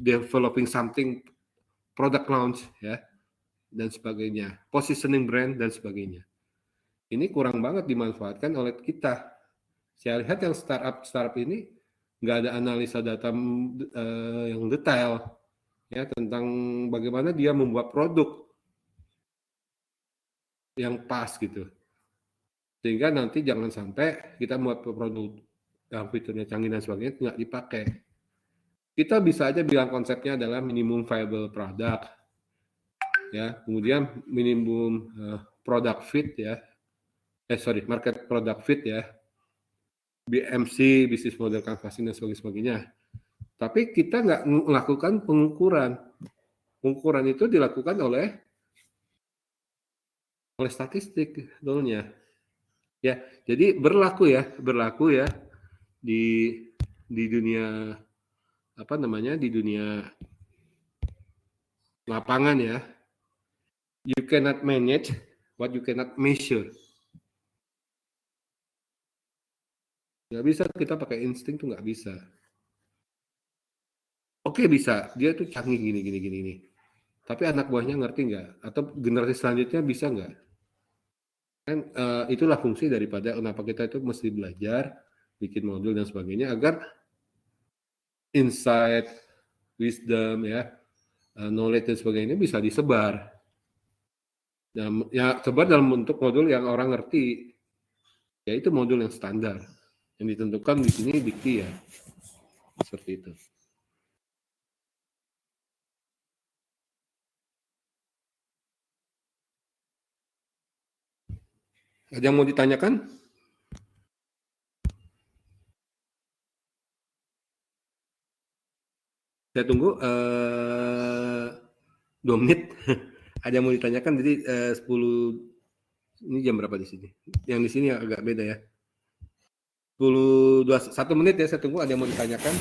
developing something product launch ya. dan sebagainya, positioning brand dan sebagainya. Ini kurang banget dimanfaatkan oleh kita. Saya lihat yang startup ini nggak ada analisa data yang detail ya tentang bagaimana dia membuat produk yang pas gitu. Sehingga nanti jangan sampai kita membuat produk yang fiturnya canggih dan sebagainya nggak dipakai. Kita bisa aja bilang konsepnya adalah minimum viable product, ya, kemudian minimum product fit ya, market product fit ya, BMC, business model canvassing dan sebagainya. Tapi kita nggak melakukan pengukuran. Pengukuran itu dilakukan oleh statistik dulunya. Ya, jadi berlaku ya di dunia apa namanya di dunia lapangan ya. You cannot manage what you cannot measure. Nggak bisa kita pakai insting tuh nggak bisa. Oke bisa, dia tuh canggih gini. Tapi anak buahnya ngerti nggak? Atau generasi selanjutnya bisa nggak? Kan itulah fungsi daripada kenapa kita itu mesti belajar, bikin modul dan sebagainya agar insight, wisdom ya, knowledge dan sebagainya bisa disebar. Dan ya sebar dalam bentuk modul yang orang ngerti, yaitu modul yang standar yang ditentukan di sini dikti ya, seperti itu. Ada yang mau ditanyakan? Saya tunggu 2 menit. Ada yang mau ditanyakan? Jadi 10 ini jam berapa di sini? Yang di sini agak beda ya. 1 menit ya, saya tunggu ada yang mau ditanyakan.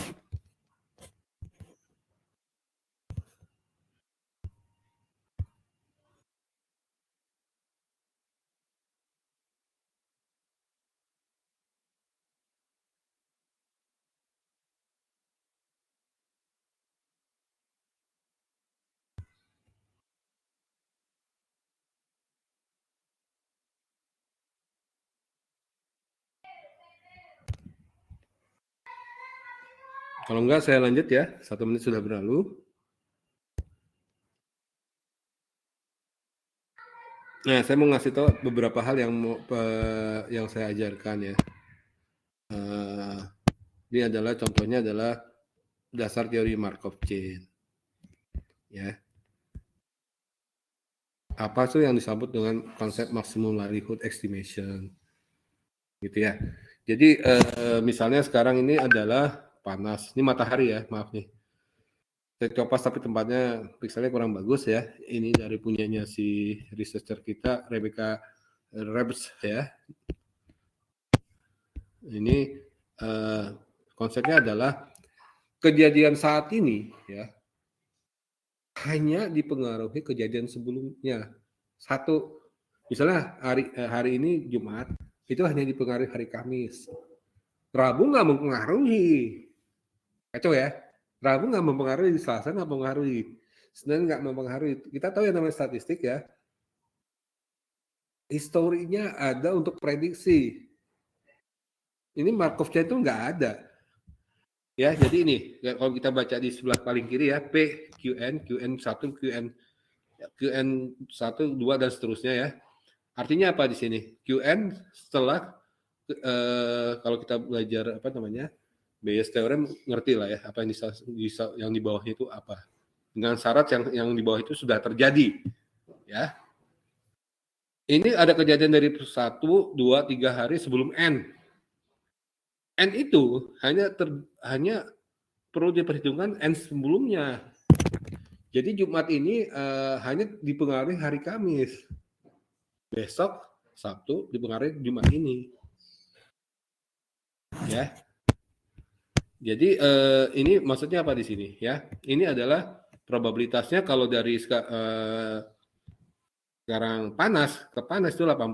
Kalau enggak saya lanjut ya, 1 menit sudah berlalu. Nah, saya mau ngasih tahu beberapa hal yang saya ajarkan ya. Ini adalah contohnya adalah dasar teori Markov chain. Ya. Apa tuh yang disebut dengan konsep maximum likelihood estimation, gitu ya. Jadi misalnya sekarang ini adalah panas, ini matahari ya, maaf nih. Saya copas tapi tempatnya pixelnya kurang bagus ya. Ini dari punyanya si researcher kita Rebecca Rebs ya. Ini konsepnya adalah kejadian saat ini ya hanya dipengaruhi kejadian sebelumnya. Satu, misalnya hari ini Jumat itu hanya dipengaruhi hari Kamis. Rabu nggak mempengaruhi, kacau ya. Rabu nggak mempengaruhi, Selasa nggak mempengaruhi, Senin nggak mempengaruhi. Kita tahu yang namanya statistik ya. Historinya ada untuk prediksi. Ini Markov chain itu nggak ada. Ya, jadi ini kalau kita baca di sebelah paling kiri ya, P, QN1, QN1, 2 dan seterusnya ya. Artinya apa di sini? QN setelah kalau kita belajar apa namanya? Bayes theorem ngerti lah ya apa yang di bawahnya itu apa. Dengan syarat yang di bawah itu sudah terjadi. Ya. Ini ada kejadian dari 1, 2, 3 hari sebelum N. N itu hanya perlu diperhitungkan N sebelumnya. Jadi Jumat ini hanya dipengaruhi hari Kamis. Besok Sabtu dipengaruhi Jumat ini. Ya. Jadi ini maksudnya apa di sini ya? Ini adalah probabilitasnya kalau dari sekarang panas ke panas itu 80%.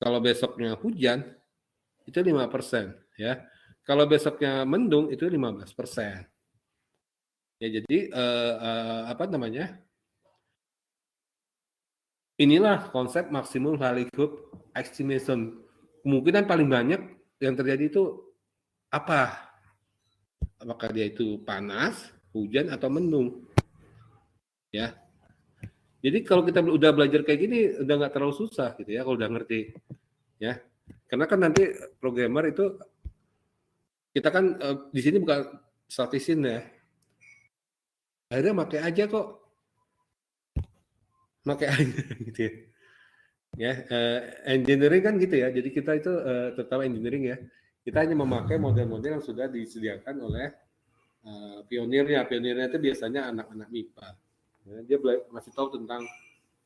Kalau besoknya hujan itu 5% ya. Kalau besoknya mendung itu 15%. Ya jadi apa namanya? Inilah konsep maksimum likelihood estimation. Kemungkinan paling banyak yang terjadi itu apa? Apakah dia itu panas, hujan, atau mendung? Ya. Jadi kalau kita udah belajar kayak gini, udah nggak terlalu susah gitu ya, kalau udah ngerti. Ya. Karena kan nanti programmer itu, kita kan di sini bukan statisin ya. Akhirnya pakai aja kok. Pakai aja gitu ya. Ya, engineering kan gitu ya. Jadi kita itu terutama engineering ya, kita hanya memakai model-model yang sudah disediakan oleh pionirnya. Pionirnya itu biasanya anak-anak MIPA. Ya, dia masih tahu tentang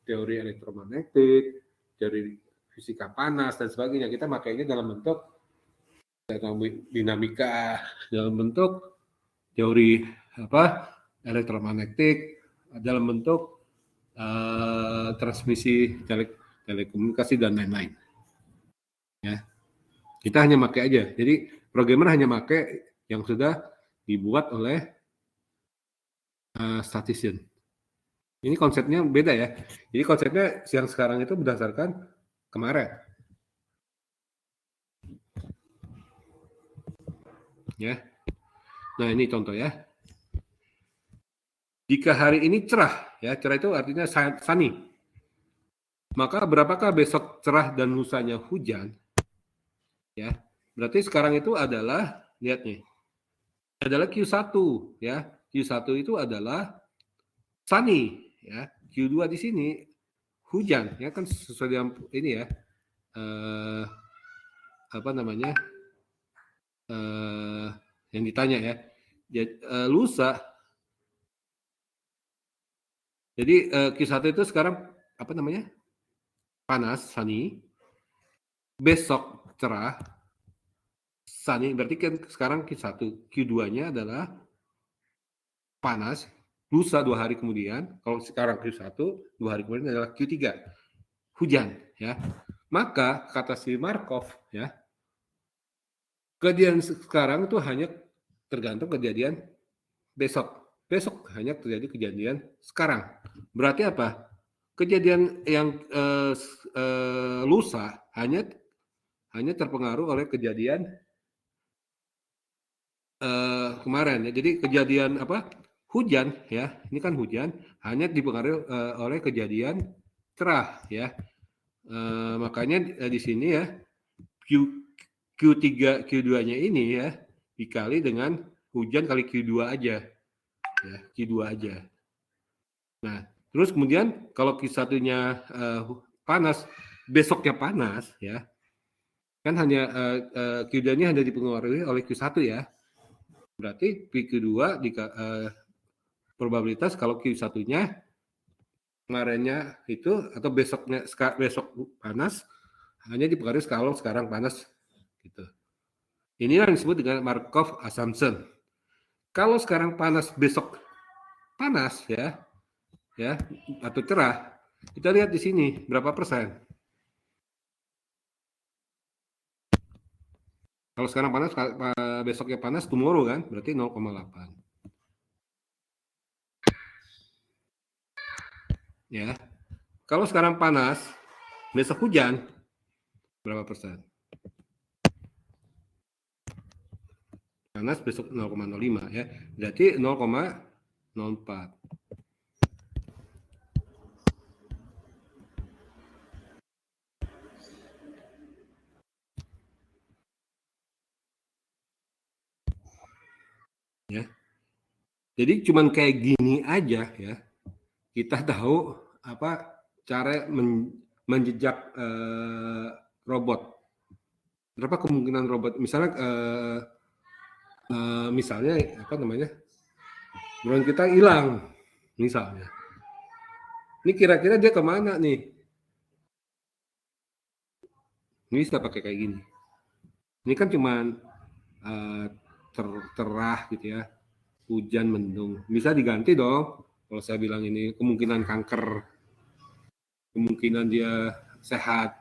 teori elektromagnetik, teori fisika panas dan sebagainya. Kita makainya dalam bentuk dinamika, dalam bentuk teori elektromagnetik, dalam bentuk transmisi telekomunikasi dan lain-lain. Ya, kita hanya pakai aja. Jadi programmer hanya pakai yang sudah dibuat oleh statistician. Ini konsepnya beda ya. Jadi konsepnya yang sekarang itu berdasarkan kemarin. Ya. Nah ini contoh ya. Jika hari ini cerah, ya cerah itu artinya sunny. Maka berapakah besok cerah dan lusanya hujan? Ya, berarti sekarang itu adalah, lihat nih, adalah Q1 ya. Q1 itu adalah sunny ya. Q2 di sini hujan ya, kan sesuai dengan ini ya. Apa namanya? Yang ditanya ya. Lusa. Jadi Q1 itu sekarang apa namanya? Panas, sunny. Besok cerah, sunny, berarti kan sekarang Q1, Q2-nya adalah panas, lusa 2 hari kemudian, kalau sekarang Q1, 2 hari kemudian adalah Q3, hujan, ya. Maka kata si Markov, ya, kejadian sekarang itu hanya tergantung kejadian besok. Besok hanya terjadi kejadian sekarang. Berarti apa? Kejadian yang lusa hanya terpengaruh oleh kejadian kemarin ya. Jadi kejadian apa? Hujan ya. Ini kan hujan hanya dipengaruhi oleh kejadian cerah ya. Makanya di sini ya Q3 Q2-nya ini ya dikali dengan hujan kali Q2 aja. Ya, Q2 aja. Nah, terus kemudian kalau Q1-nya panas, besoknya panas ya. Kan hanya Q2-nya hanya dipengaruhi oleh Q1 ya. Berarti Q2 probabilitas kalau Q1-nya kemarinnya itu atau besok panas hanya dipengaruhi kalau sekarang panas gitu. Ini yang disebut dengan Markov assumption. Kalau sekarang panas besok panas ya atau cerah, kita lihat di sini berapa persen. Kalau sekarang panas, besoknya panas, tomorrow kan, berarti 0,8. Ya, kalau sekarang panas, besok hujan, berapa persen? Panas besok 0,05 ya, berarti 0,04. Ya. Jadi cuman kayak gini aja ya, kita tahu apa cara menjejak robot. Berapa kemungkinan robot, misalnya misalnya apa namanya, drone kita hilang misalnya. Ini kira-kira dia kemana nih? Ini bisa pakai kayak gini. Ini kan cuman cerah gitu ya, hujan mendung. Bisa diganti dong. Kalau saya bilang ini kemungkinan kanker, kemungkinan dia sehat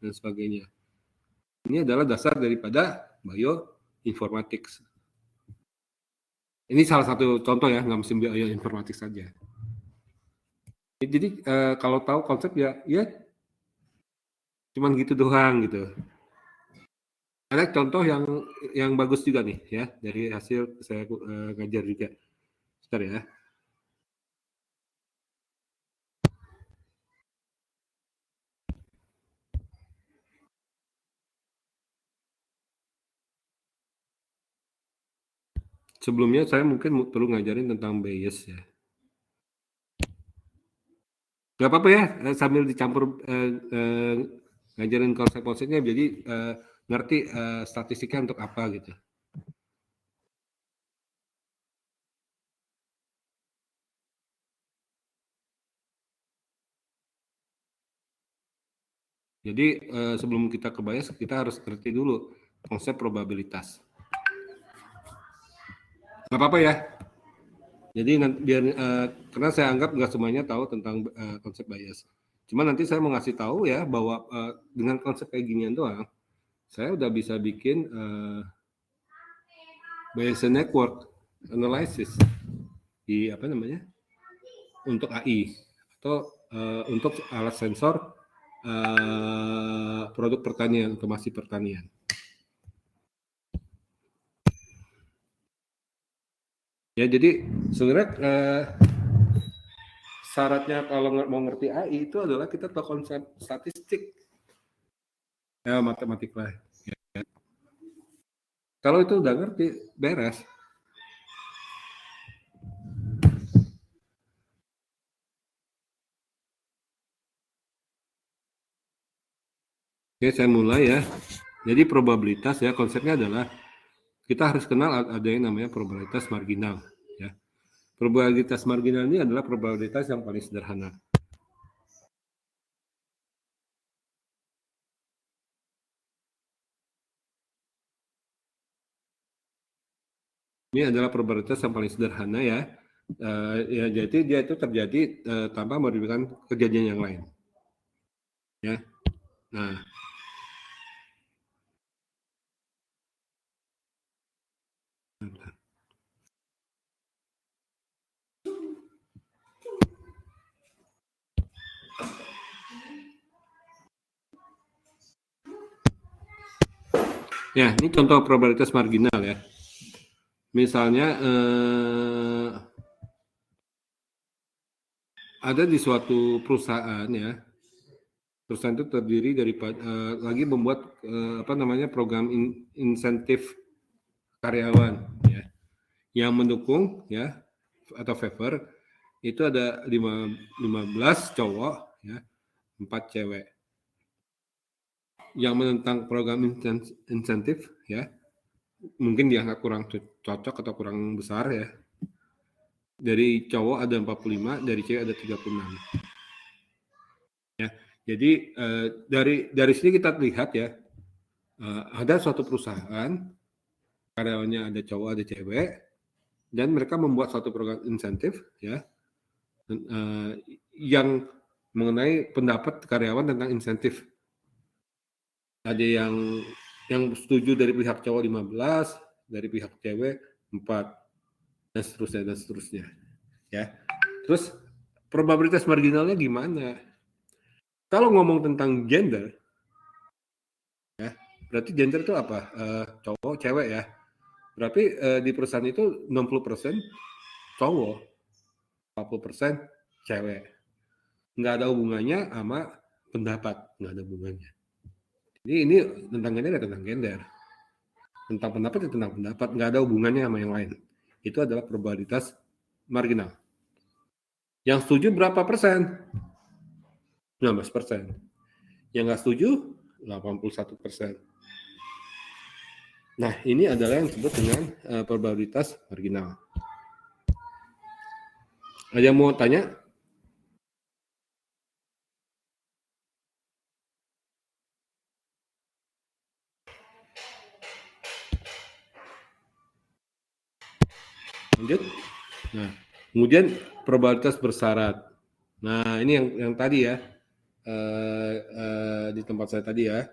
dan sebagainya. Ini adalah dasar daripada bioinformatics. Ini salah satu contoh ya, nggak mesti bioinformatics saja. Jadi kalau tahu konsep ya cuman gitu doang gitu. Ada contoh yang bagus juga nih ya dari hasil saya ngajar juga. Sebentar ya. Sebelumnya saya mungkin perlu ngajarin tentang bias ya. Gak apa-apa ya, sambil dicampur ngajarin konsep-konsepnya, jadi ngerti statistiknya untuk apa gitu. Jadi sebelum kita ke bias, kita harus ngerti dulu konsep probabilitas. Gak apa-apa ya. Jadi biar karena saya anggap nggak semuanya tahu tentang konsep bias. Cuma nanti saya mau ngasih tahu ya bahwa dengan konsep kayak ginian doang, saya udah bisa bikin Bayesian network analysis di apa namanya untuk AI atau untuk alat sensor produk pertanian, otomasi pertanian. Ya jadi sebenarnya syaratnya kalau mau ngerti AI itu adalah kita tahu konsep statistik, ya matematik lah. Ya. Kalau itu udah ngerti, beres. Oke, saya mulai ya. Jadi probabilitas ya konsepnya adalah kita harus kenal ada yang namanya probabilitas marginal. Ya. Probabilitas marginal ini adalah probabilitas yang paling sederhana. Ini adalah probabilitas yang paling sederhana ya. Ya jadi dia itu terjadi tanpa menimbulkan kejadian yang lain. Ya. Nah, ya ini contoh probabilitas marginal ya. Misalnya ada di suatu perusahaan ya. Perusahaan itu terdiri dari lagi membuat apa namanya program insentif karyawan ya. Yang mendukung ya atau favor itu ada 15 cowok ya, 4 cewek. Yang menentang program insentif ya, mungkin dianggap kurang cocok atau kurang besar ya. Dari cowok ada 45, dari cewek ada 36. Ya. Jadi dari sini kita lihat ya, ada suatu perusahaan karyawannya ada cowok ada cewek dan mereka membuat suatu program insentif ya yang mengenai pendapat karyawan tentang insentif. Ada yang setuju dari pihak cowok 15, dari pihak cewek 4, dan seterusnya ya. Terus probabilitas marginalnya gimana? Kalau ngomong tentang gender ya, berarti gender itu apa? Cowok cewek ya. Berarti di perusahaan itu 60% cowok, 40% cewek. Nggak ada hubungannya sama pendapat, nggak ada hubungannya. Jadi ini tentang gender ya tentang gender. Tentang pendapat ya tentang pendapat, nggak ada hubungannya sama yang lain. Itu adalah probabilitas marginal. Yang setuju berapa persen? 19%. Yang nggak setuju 81%. Nah, ini adalah yang disebut dengan probabilitas marginal. Ada yang mau tanya? Lanjut. Nah, kemudian probabilitas bersyarat. Nah, ini yang tadi ya, di tempat saya tadi ya,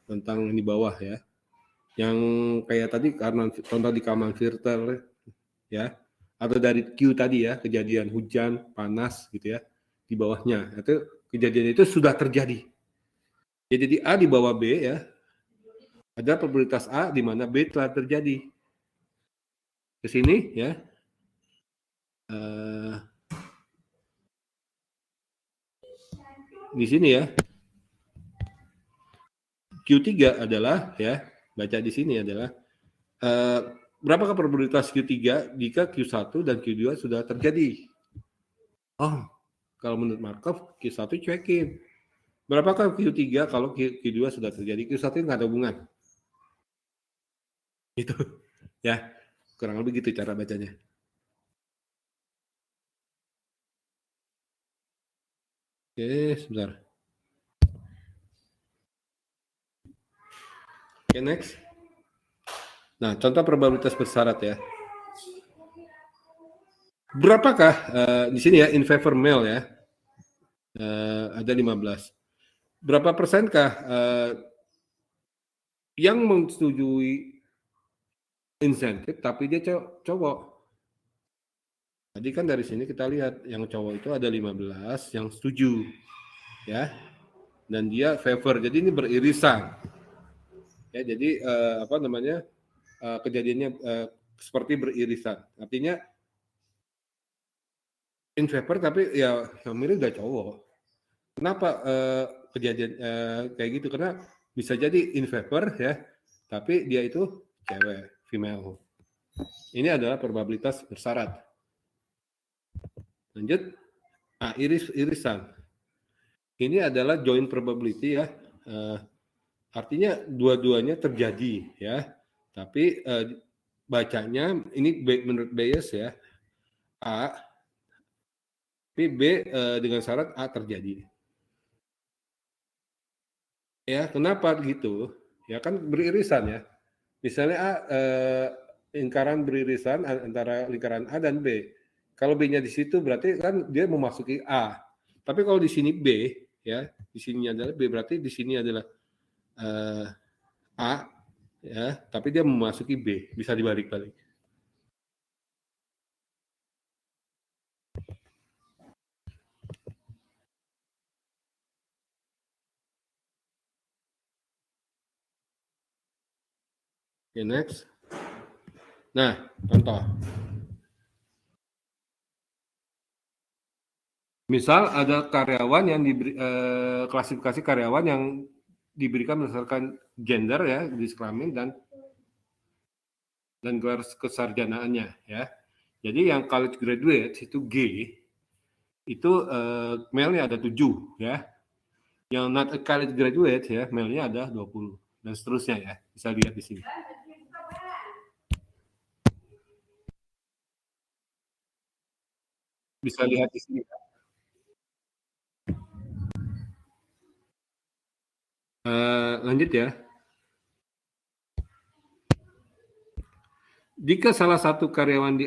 tentang di bawah ya. Yang kayak tadi karena contoh di Kalman filter ya, atau dari Q tadi ya, kejadian hujan, panas gitu ya, di bawahnya. Itu kejadian itu sudah terjadi. Ya, jadi A di bawah B ya, ada probabilitas A di mana B telah terjadi. Ke sini ya. Di sini ya. Q3 adalah ya, baca di sini adalah berapakah probabilitas Q3 jika Q1 dan Q2 sudah terjadi? Oh, kalau menurut Markov Q1 cuekin. Berapakah Q3 kalau Q2 sudah terjadi? Q1 nggak ada hubungan. Itu ya, kurang lebih gitu cara bacanya. Oke, sebentar. Oke, next. Nah, contoh probabilitas bersyarat ya. Berapakah di sini ya in favor male ya? Ada 15. Berapa persenkah yang menyetujui insentif tapi dia cowok? Tadi kan dari sini kita lihat yang cowok itu ada 15 yang setuju ya. Dan dia favor. Jadi ini beririsan. Ya, jadi apa namanya? Kejadiannya seperti beririsan. Artinya in favor tapi ya yang milih udah cowok. Kenapa kejadian kayak gitu? Karena bisa jadi in favor ya, tapi dia itu cewek, female. Ini adalah probabilitas bersyarat. Lanjut, irisan. Ini adalah joint probability ya. Artinya dua-duanya terjadi ya. Tapi bacanya ini menurut Bayes ya, A, tapi B dengan syarat A terjadi. Ya, kenapa gitu? Ya kan beririsan ya. Misalnya A, lingkaran beririsan antara lingkaran A dan B. Kalau B-nya di situ berarti kan dia memasuki A. Tapi kalau di sini B, ya, di sini adalah B, berarti di sini adalah A, ya, tapi dia memasuki B, bisa dibalik-balik. Oke, next. Nah, contoh. Misal ada karyawan yang diberi klasifikasi karyawan yang diberikan berdasarkan gender ya, jenis kelamin dan gelar kesarjanaannya ya. Jadi yang college graduate itu G itu male-nya ada 7 ya. Yang not a college graduate ya, male-nya ada 20 dan seterusnya ya. Bisa lihat di sini. Bisa lihat di sini. Lanjut ya. Jika salah satu karyawan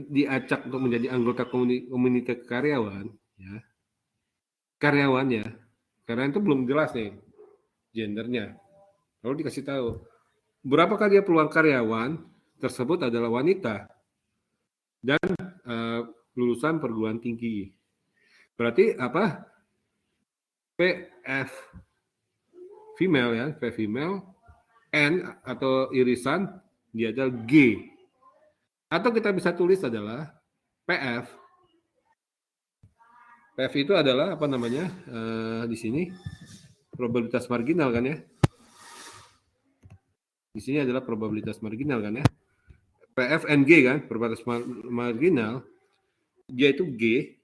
diacak untuk menjadi anggota komunitas karyawan, ya, karyawan itu belum jelas nih gendernya. Lalu dikasih tahu, berapakah dia peluang karyawan tersebut adalah wanita dan lulusan perguruan tinggi. Berarti apa? PF female ya, P female, N atau irisan dia adalah G. Atau kita bisa tulis adalah PF. PF itu adalah apa namanya di sini probabilitas marginal kan ya. Di sini adalah probabilitas marginal kan ya. PF and G kan, probabilitas marginal. Dia itu G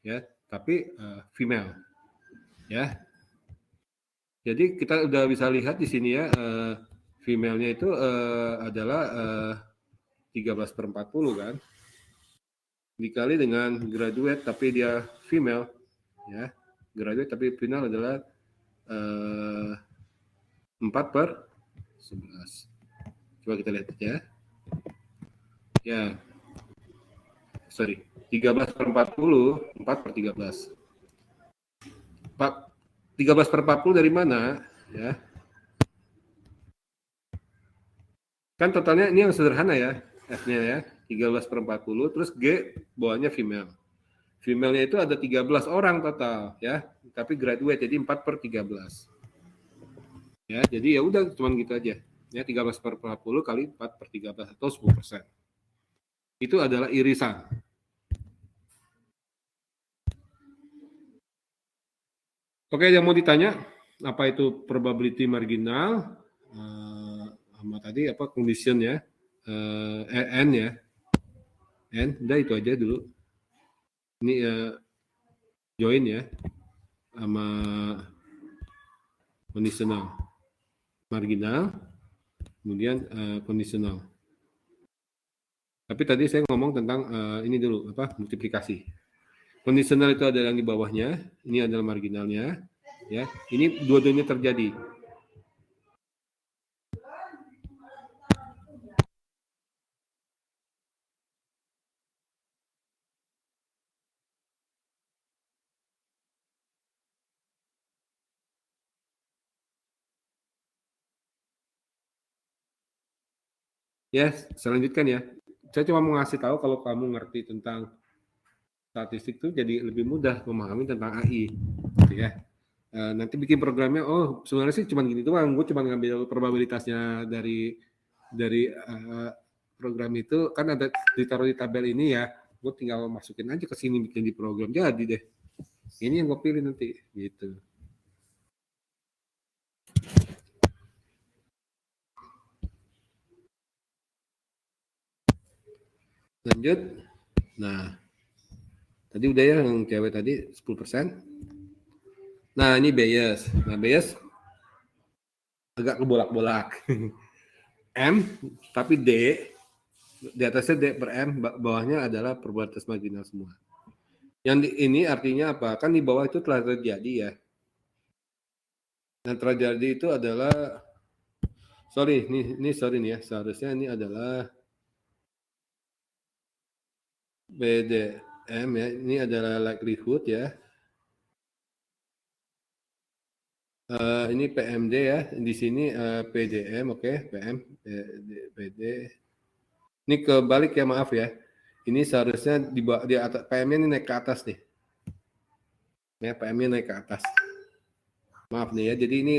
ya, tapi female ya. Jadi kita udah bisa lihat di sini ya female-nya itu adalah 13/40 kan. Dikali dengan graduate tapi dia female ya. Graduate tapi final adalah 4/11. Coba kita lihat ya. Ya. Sorry. 13/40, 4/13. 13/40 dari mana? Ya. Kan totalnya ini yang sederhana ya, F-nya ya. 13/40, terus G bawahnya female. Female-nya itu ada 13 orang total ya, tapi graduate jadi 4/13. Ya, jadi ya udah cuman gitu aja. Ya 13/40 kali 4/13 atau 10%. Itu adalah irisan. Oke, yang mau ditanya apa itu probability marginal? Sama tadi apa condition ya? N ya. N, udah itu aja dulu. Ini join ya sama conditional. Marginal, kemudian conditional. Tapi tadi saya ngomong tentang ini dulu, apa multiplikasi. Conditional itu ada yang di bawahnya, ini adalah marginalnya, ya. Ini dua-duanya terjadi. Ya, selanjutkan ya. Saya cuma mau ngasih tahu kalau kamu ngerti tentang statistik itu jadi lebih mudah memahami tentang AI, gitu ya. Nanti bikin programnya, oh sebenarnya sih cuma gini doang, gue cuma ngambil probabilitasnya dari program itu, kan ada ditaruh di tabel ini ya, gue tinggal masukin aja ke sini bikin di program, jadi deh. Ini yang gue pilih nanti, gitu. Lanjut. Nah, tadi udah ya yang cewek tadi 10%. Nah, ini bias. Nah, bias agak kebolak-bolak. M, tapi D, di atasnya D per M, bawahnya adalah probabilitas marginal semua. Yang ini artinya apa? Kan di bawah itu telah terjadi ya. Yang terjadi itu adalah, sorry nih ya, seharusnya ini adalah BDM ya, ini adalah likelihood ya. Ini PMD ya, di sini PDM, oke, PM, PD. Ini kebalik ya, maaf ya. Ini seharusnya di atas, PM-nya ini naik ke atas nih. Ya, PM-nya naik ke atas. Maaf nih ya, jadi ini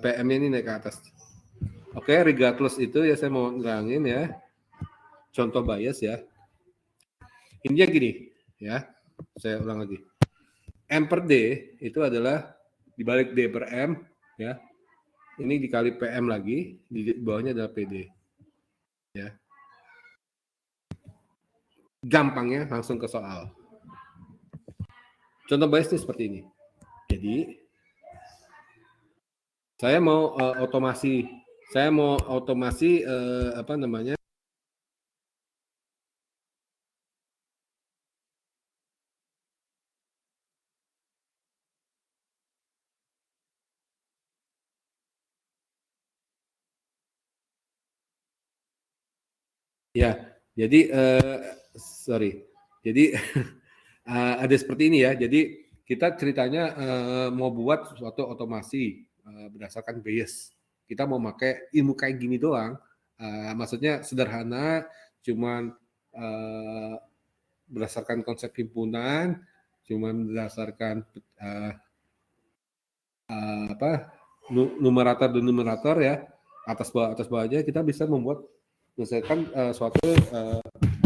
PM-nya ini naik ke atas. Oke, regardless itu ya saya mau nerangin ya. Contoh bias ya. Intinya gini ya, saya ulang lagi. M per D itu adalah dibalik D per M ya. Ini dikali PM lagi, di bawahnya adalah PD. Ya. Gampangnya langsung ke soal. Contoh biasnya seperti ini. Jadi saya mau otomasi apa namanya? Ya, jadi sorry. Jadi ada seperti ini ya. Jadi kita ceritanya mau buat suatu otomasi berdasarkan bias. Kita mau pakai ilmu kayak gini doang. Maksudnya sederhana, cuman berdasarkan konsep himpunan, cuman berdasarkan apa numerator dan numerator ya, atas bawah aja kita bisa menyelesaikan suatu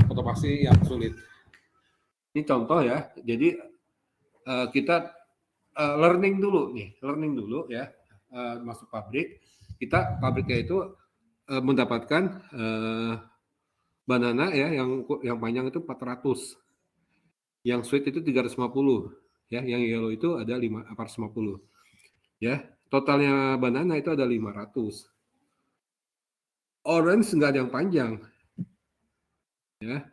otomasi yang sulit. Ini contoh ya. Jadi kita learning dulu ya, masuk pabrik. Kita pabriknya itu mendapatkan banana ya yang panjang itu 400. Yang sweet itu 350 ya, yang yellow itu ada 450. Ya, totalnya banana itu ada 500. Orange nggak ada yang panjang. Ya.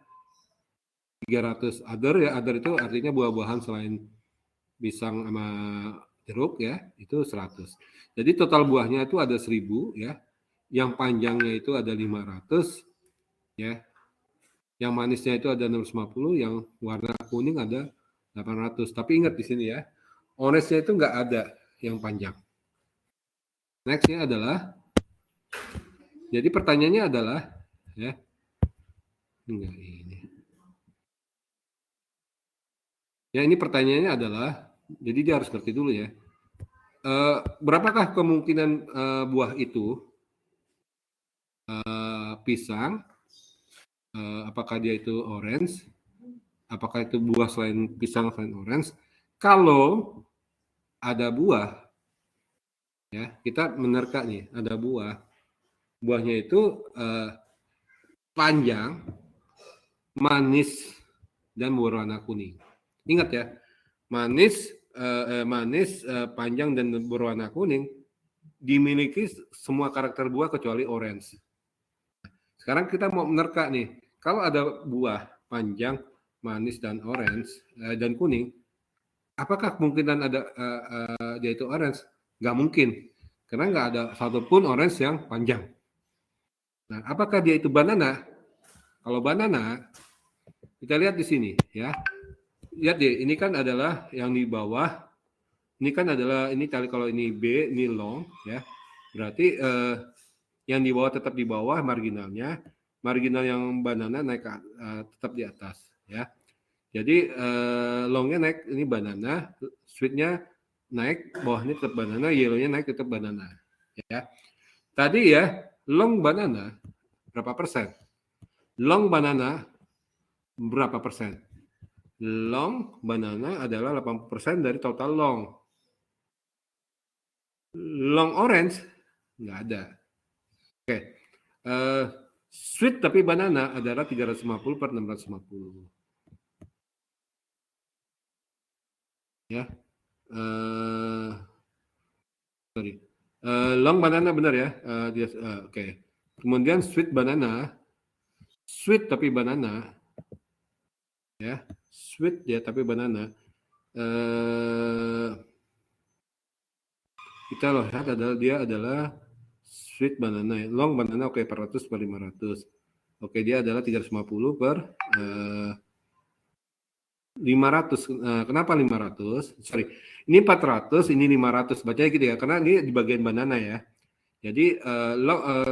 300 other ya, other itu artinya buah-buahan selain pisang sama jeruk ya, itu 100. Jadi total buahnya itu ada 1000 ya. Yang panjangnya itu ada 500 ya. Yang manisnya itu ada 650, yang warna kuning ada 800. Tapi ingat di sini ya, orange-nya itu nggak ada yang panjang. Next-nya adalah, jadi pertanyaannya adalah ya, Enggak ini. Ya ini pertanyaannya adalah, jadi dia harus ngerti dulu ya. Berapakah kemungkinan buah itu pisang? Apakah dia itu orange? Apakah itu buah selain pisang selain orange? Kalau ada buah, ya kita menerka nih, ada buah. Buahnya itu panjang, manis, dan berwarna kuning. Ingat ya, manis, panjang dan berwarna kuning dimiliki semua karakter buah kecuali orange. Sekarang kita mau menerka nih, kalau ada buah panjang, manis dan orange dan kuning, apakah kemungkinan ada dia itu orange? Nggak mungkin, karena nggak ada satupun orange yang panjang. Nah, apakah dia itu banana? Kalau banana, kita lihat di sini ya. Lihat deh, ini kan adalah yang di bawah. Ini kan adalah ini kalau ini B, ini long ya. Berarti yang di bawah tetap di bawah marginalnya. Marginal yang banana naik tetap di atas ya. Jadi longnya naik ini banana, sweetnya naik, bawahnya tetap banana, yellownya naik tetap banana ya. Tadi ya long banana berapa persen? Long banana berapa persen? Long banana adalah 80% dari total long. Long orange nggak ada. Oke. Sweet tapi banana adalah 350 per 650. Ya. Sorry. Long banana benar ya. Oke. Kemudian sweet banana, sweet tapi banana, ya, sweet ya tapi banana. Kita lihat adalah dia adalah sweet banana, long banana oke 400 per 500. Oke, dia adalah 350 per 500. Kenapa 500? Sorry. Ini 400, ini 500. Bacanya gitu ya, karena ini di bagian banana ya. Jadi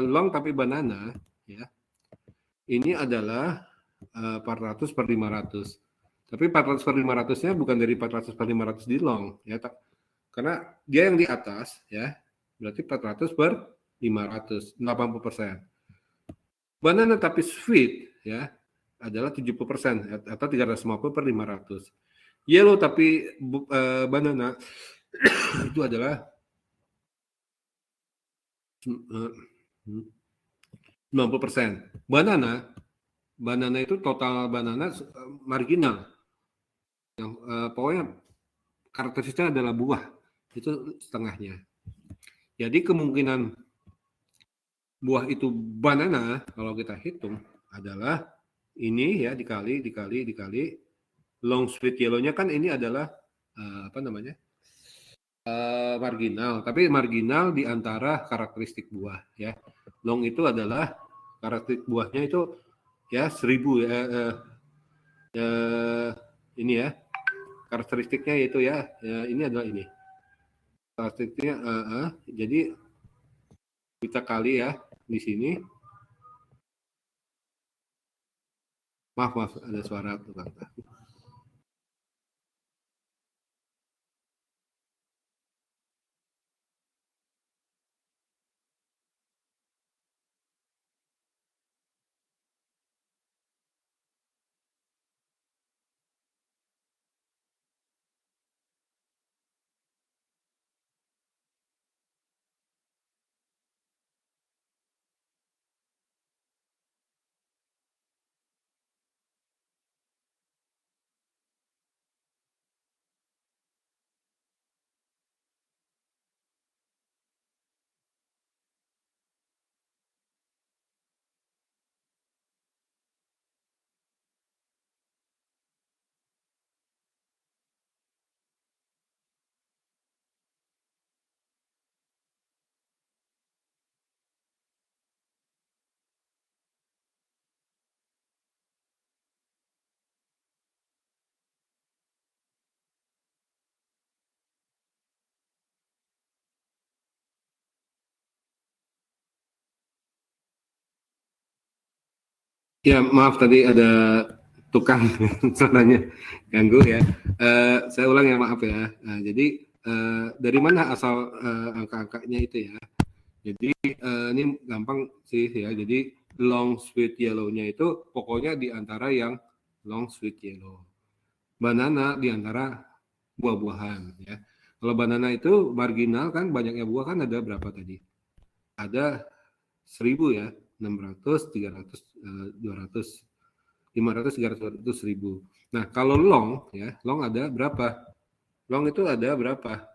long tapi banana ya. Ini adalah 400 per 500. Tapi 400 per 500-nya bukan dari 400 per 500 di long ya. Karena dia yang di atas ya. Berarti 400 per 500, 80%. Banana tapi sweet ya adalah 70% atau 350 per 500. Yellow tapi banana itu adalah 90%. Banana itu total banana marginal. Yang pokoknya karakteristiknya adalah buah. Itu setengahnya. Jadi kemungkinan buah itu banana kalau kita hitung adalah ini ya dikali long sweet yellow-nya kan ini adalah apa namanya? Marginal, tapi marginal di antara karakteristik buah ya. Long itu adalah karakteristik buahnya itu ya 1000 ya, ini ya karakteristiknya itu ya, ini adalah ini karakteristiknya jadi kita kali ya di sini. Maaf ada suara tukang. Ya, maaf tadi ada tukang suaranya ganggu ya. Saya ulang ya, maaf ya. Jadi dari mana asal angka-angkanya itu ya? Jadi ini gampang sih ya. Jadi long sweet yellow-nya itu pokoknya di antara yang long sweet yellow. Banana di antara buah-buahan ya. Kalau banana itu marginal kan banyaknya buah kan ada berapa tadi? Ada 1000 ya, 600, 300, 200, 500, 300, 1000. Nah, kalau long ya, long ada berapa? Long itu ada berapa?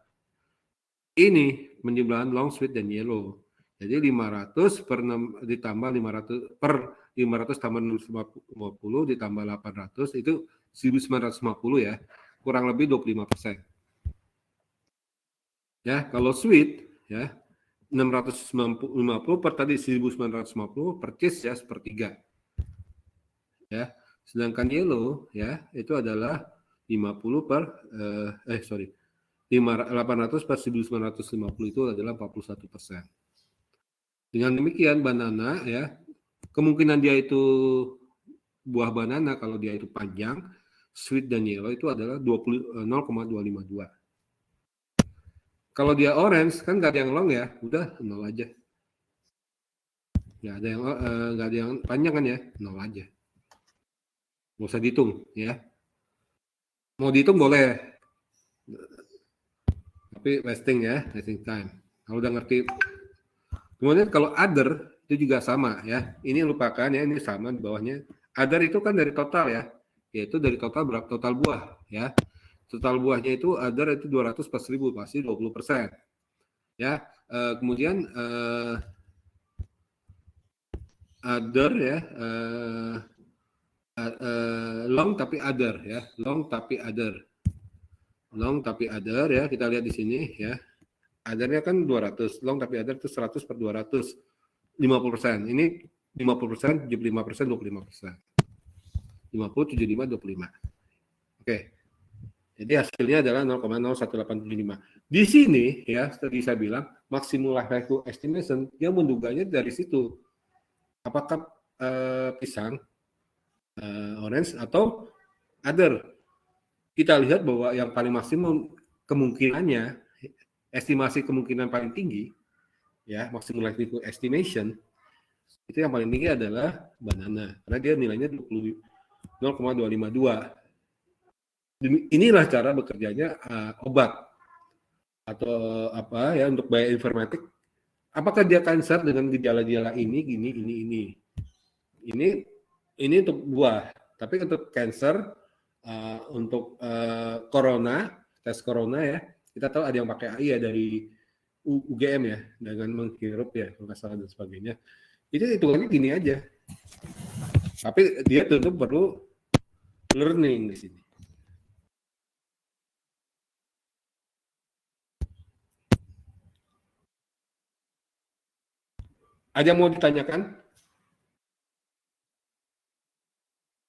Ini penjumlahan long, sweet, dan yellow. Jadi 500 per 6, ditambah 500 per 500 tambah 650 ditambah 800 itu 1950 ya. Kurang lebih 25%. Ya, kalau sweet ya 650 per tadi 1950 percis ya sepertiga. Ya. Sedangkan yellow ya itu adalah 50 per 800 per 1950 itu adalah 41%. Dengan demikian banana ya kemungkinan dia itu buah banana kalau dia itu panjang, sweet dan yellow itu adalah 0,252. Kalau dia orange kan nggak ada yang long ya, udah 0 aja. Nggak ada yang nggak ada yang panjang kan ya, 0 aja. Nggak usah dihitung ya. Mau dihitung boleh, tapi wasting ya, wasting time. Kalau udah ngerti. Kemudian kalau other itu juga sama ya. Ini lupakan ya, ini sama di bawahnya. Other itu kan dari total ya, yaitu dari total berapa total buah ya. Total buahnya itu other itu 200 per 1000 pasti 20%. Ya. Kemudian other ya long tapi other ya, long tapi other ya, kita lihat di sini ya. Othernya kan 200, long tapi other itu 100 per 200, 50%. Ini 50%, 75%, 25%. 50, 75, 25. Oke. Jadi hasilnya adalah 0,0185. Di sini ya, tadi saya bilang maximum likelihood estimation yang menduganya dari situ. Apakah pisang, orange atau other? Kita lihat bahwa yang paling maksimum kemungkinannya, estimasi kemungkinan paling tinggi, ya maximum likelihood estimation, itu yang paling tinggi adalah banana, karena dia nilainya 0,252. Inilah cara bekerjanya obat atau apa ya untuk bioinformatik. Apakah dia kanker dengan gejala-gejala ini, ini. Ini untuk buah, tapi untuk cancer, untuk corona, tes corona ya, kita tahu ada yang pakai AI ya dari UGM ya, dengan menghirup ya, kalau nggak salah dan sebagainya. Itu hitungannya gini aja. Tapi dia tentu perlu learning di sini. Ada yang mau ditanyakan?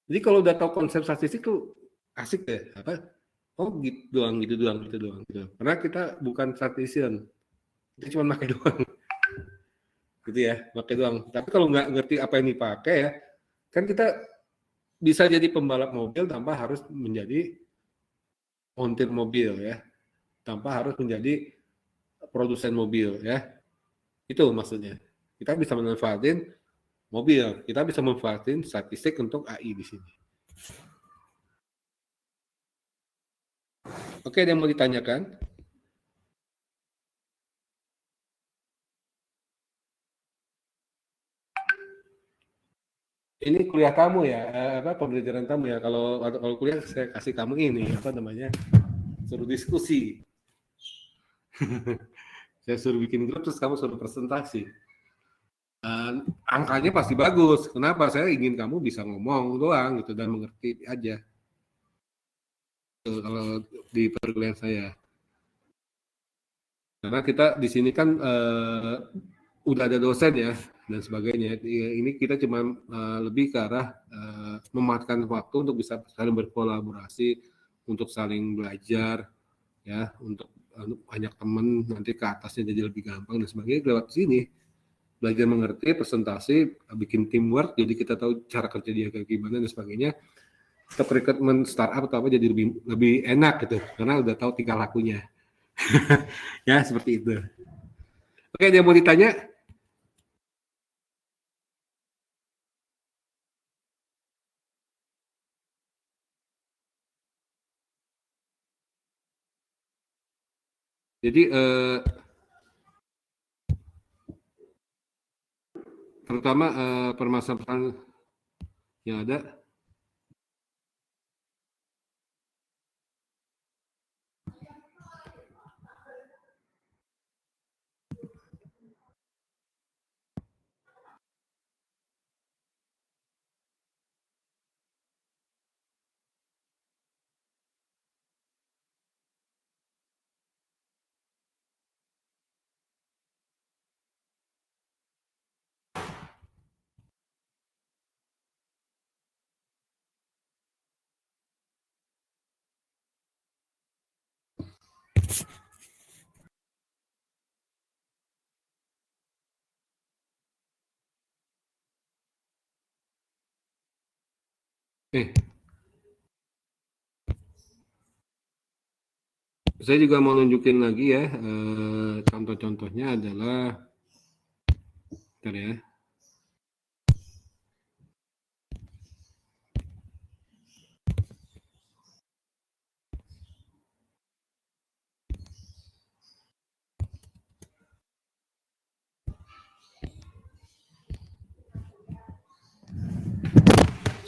Jadi kalau udah tahu konsep statistik tuh asik deh. Apa? Oh gitu doang. Karena kita bukan statistician, kita cuma pakai doang. Gitu ya, pakai doang. Tapi kalau nggak ngerti apa yang dipakai ya, kan kita bisa jadi pembalap mobil tanpa harus menjadi montir mobil ya, tanpa harus menjadi produsen mobil ya. Itu maksudnya. Kita bisa memanfaatin mobil, kita bisa memanfaatin statistik untuk AI di sini. Oke, ada yang mau ditanyakan? Ini kuliah kamu ya, pembelajaran kamu ya. Kalau kuliah saya kasih kamu ini apa namanya, suruh diskusi. Saya suruh bikin grup terus kamu suruh presentasi. Angkanya pasti bagus. Kenapa? Saya ingin kamu bisa ngomong doang gitu dan mengerti aja. Kalau di perkuliahan saya. Karena kita di sini kan udah ada dosen ya dan sebagainya. Ini kita cuma lebih ke arah memanfaatkan waktu untuk bisa saling berkolaborasi, untuk saling belajar, ya, untuk banyak teman nanti ke atasnya jadi lebih gampang dan sebagainya lewat sini. belajar mengerti, presentasi, bikin teamwork, jadi kita tahu cara kerja dia kayak gimana dan sebagainya. Kita rekrutmen startup atau apa jadi lebih enak gitu, karena udah tahu tingkah lakunya. Ya, seperti itu. Oke, dia mau ditanya? Jadi terutama permasalahan yang ada. Saya juga mau nunjukin lagi ya, contoh-contohnya adalah, bentar ya.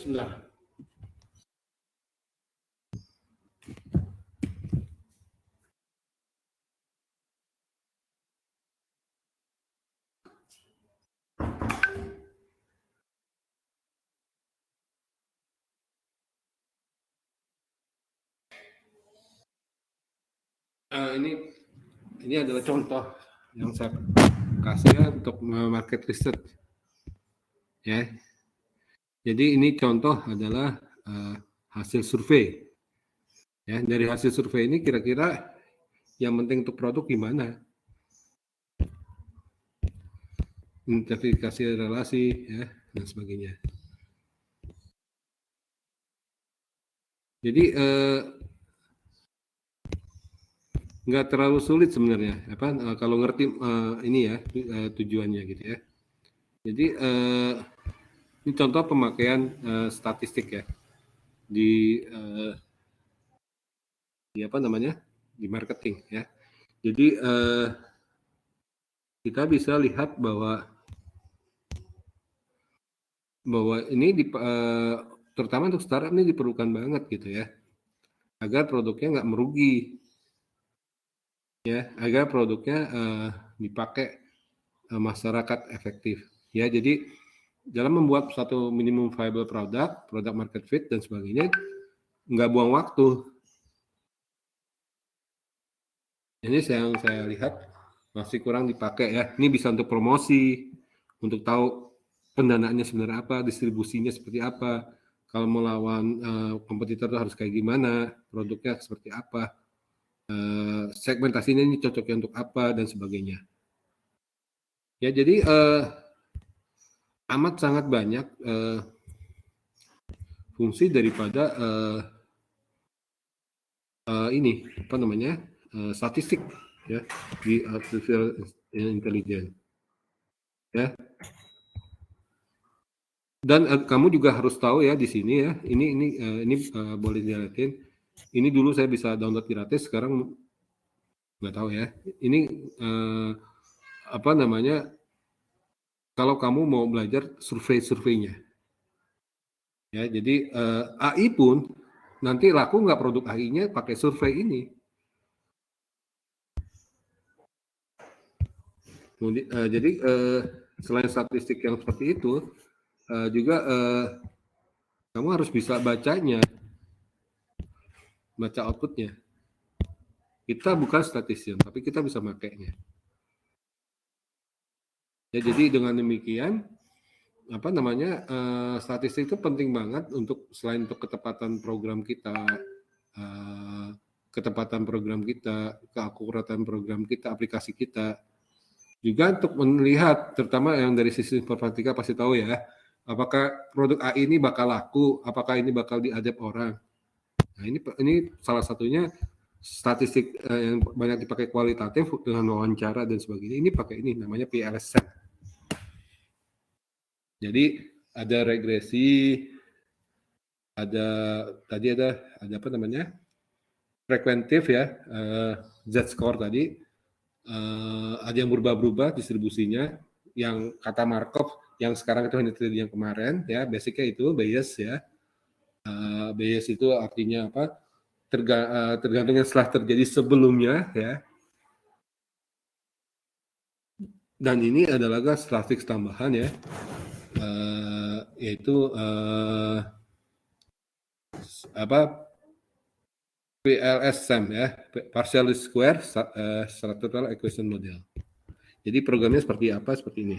Sebentar. Ini adalah contoh yang saya kasih ya untuk market research ya. Jadi ini contoh adalah hasil survei ya. Dari hasil survei ini kira-kira yang penting untuk produk gimana? Identifikasi relasi ya dan sebagainya. Jadi nggak terlalu sulit sebenarnya kalau ngerti ini ya tujuannya gitu ya. Jadi ini contoh pemakaian statistik ya di apa namanya di marketing ya. Jadi kita bisa lihat bahwa ini terutama untuk startup ini diperlukan banget gitu ya, agar produknya nggak merugi ya, agar produknya dipakai masyarakat efektif ya. Jadi dalam membuat satu minimum viable product market fit dan sebagainya, nggak buang waktu. Ini yang saya lihat masih kurang dipakai ya. Ini bisa untuk promosi, untuk tahu pendanaannya sebenarnya apa, distribusinya seperti apa, kalau melawan kompetitor itu harus kayak gimana, produknya seperti apa, segmentasinya ini cocoknya untuk apa dan sebagainya. Ya, jadi amat sangat banyak fungsi daripada ini apa namanya statistik ya di artificial intelligence ya. Dan kamu juga harus tahu ya di sini ya, ini boleh dilihatin. Ini dulu saya bisa download gratis, sekarang nggak tahu ya. Ini apa namanya? Kalau kamu mau belajar survei-surveinya, ya. Jadi AI pun nanti laku nggak produk AI-nya pakai survei ini. Jadi selain statistik yang seperti itu, juga kamu harus bisa bacanya, baca outputnya. Kita bukan statistician, tapi kita bisa makainya. Ya, jadi dengan demikian, apa namanya, statistik itu penting banget untuk selain untuk ketepatan program kita, keakuratan program kita, aplikasi kita. Juga untuk melihat, terutama yang dari sisi informatika pasti tahu ya, apakah produk AI ini bakal laku, apakah ini bakal diadap orang. Nah, ini salah satunya statistik yang banyak dipakai kualitatif dengan wawancara dan sebagainya. Ini pakai ini namanya PLSM. Jadi ada regresi, ada tadi ada apa namanya? Frekuentif ya, Z-score tadi. Ada yang berubah-berubah distribusinya, yang kata Markov yang sekarang itu hanya terjadi yang kemarin ya, basicnya itu bias ya. Bias itu artinya apa? Tergantung yang setelah terjadi sebelumnya ya. Dan ini adalah statistik tambahan ya, yaitu apa PLSM ya, partial square structural equation model. Jadi programnya seperti apa? Seperti ini.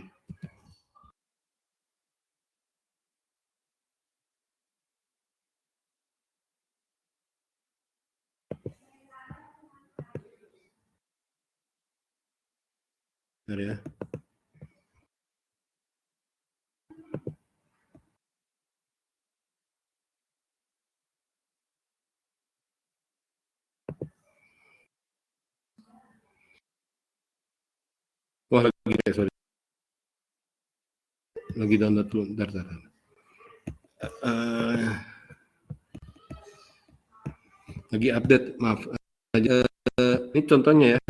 Bentar ya. Wah, sorry. Lagi download dulu, bentar. Lagi update, maaf. Ini contohnya ya.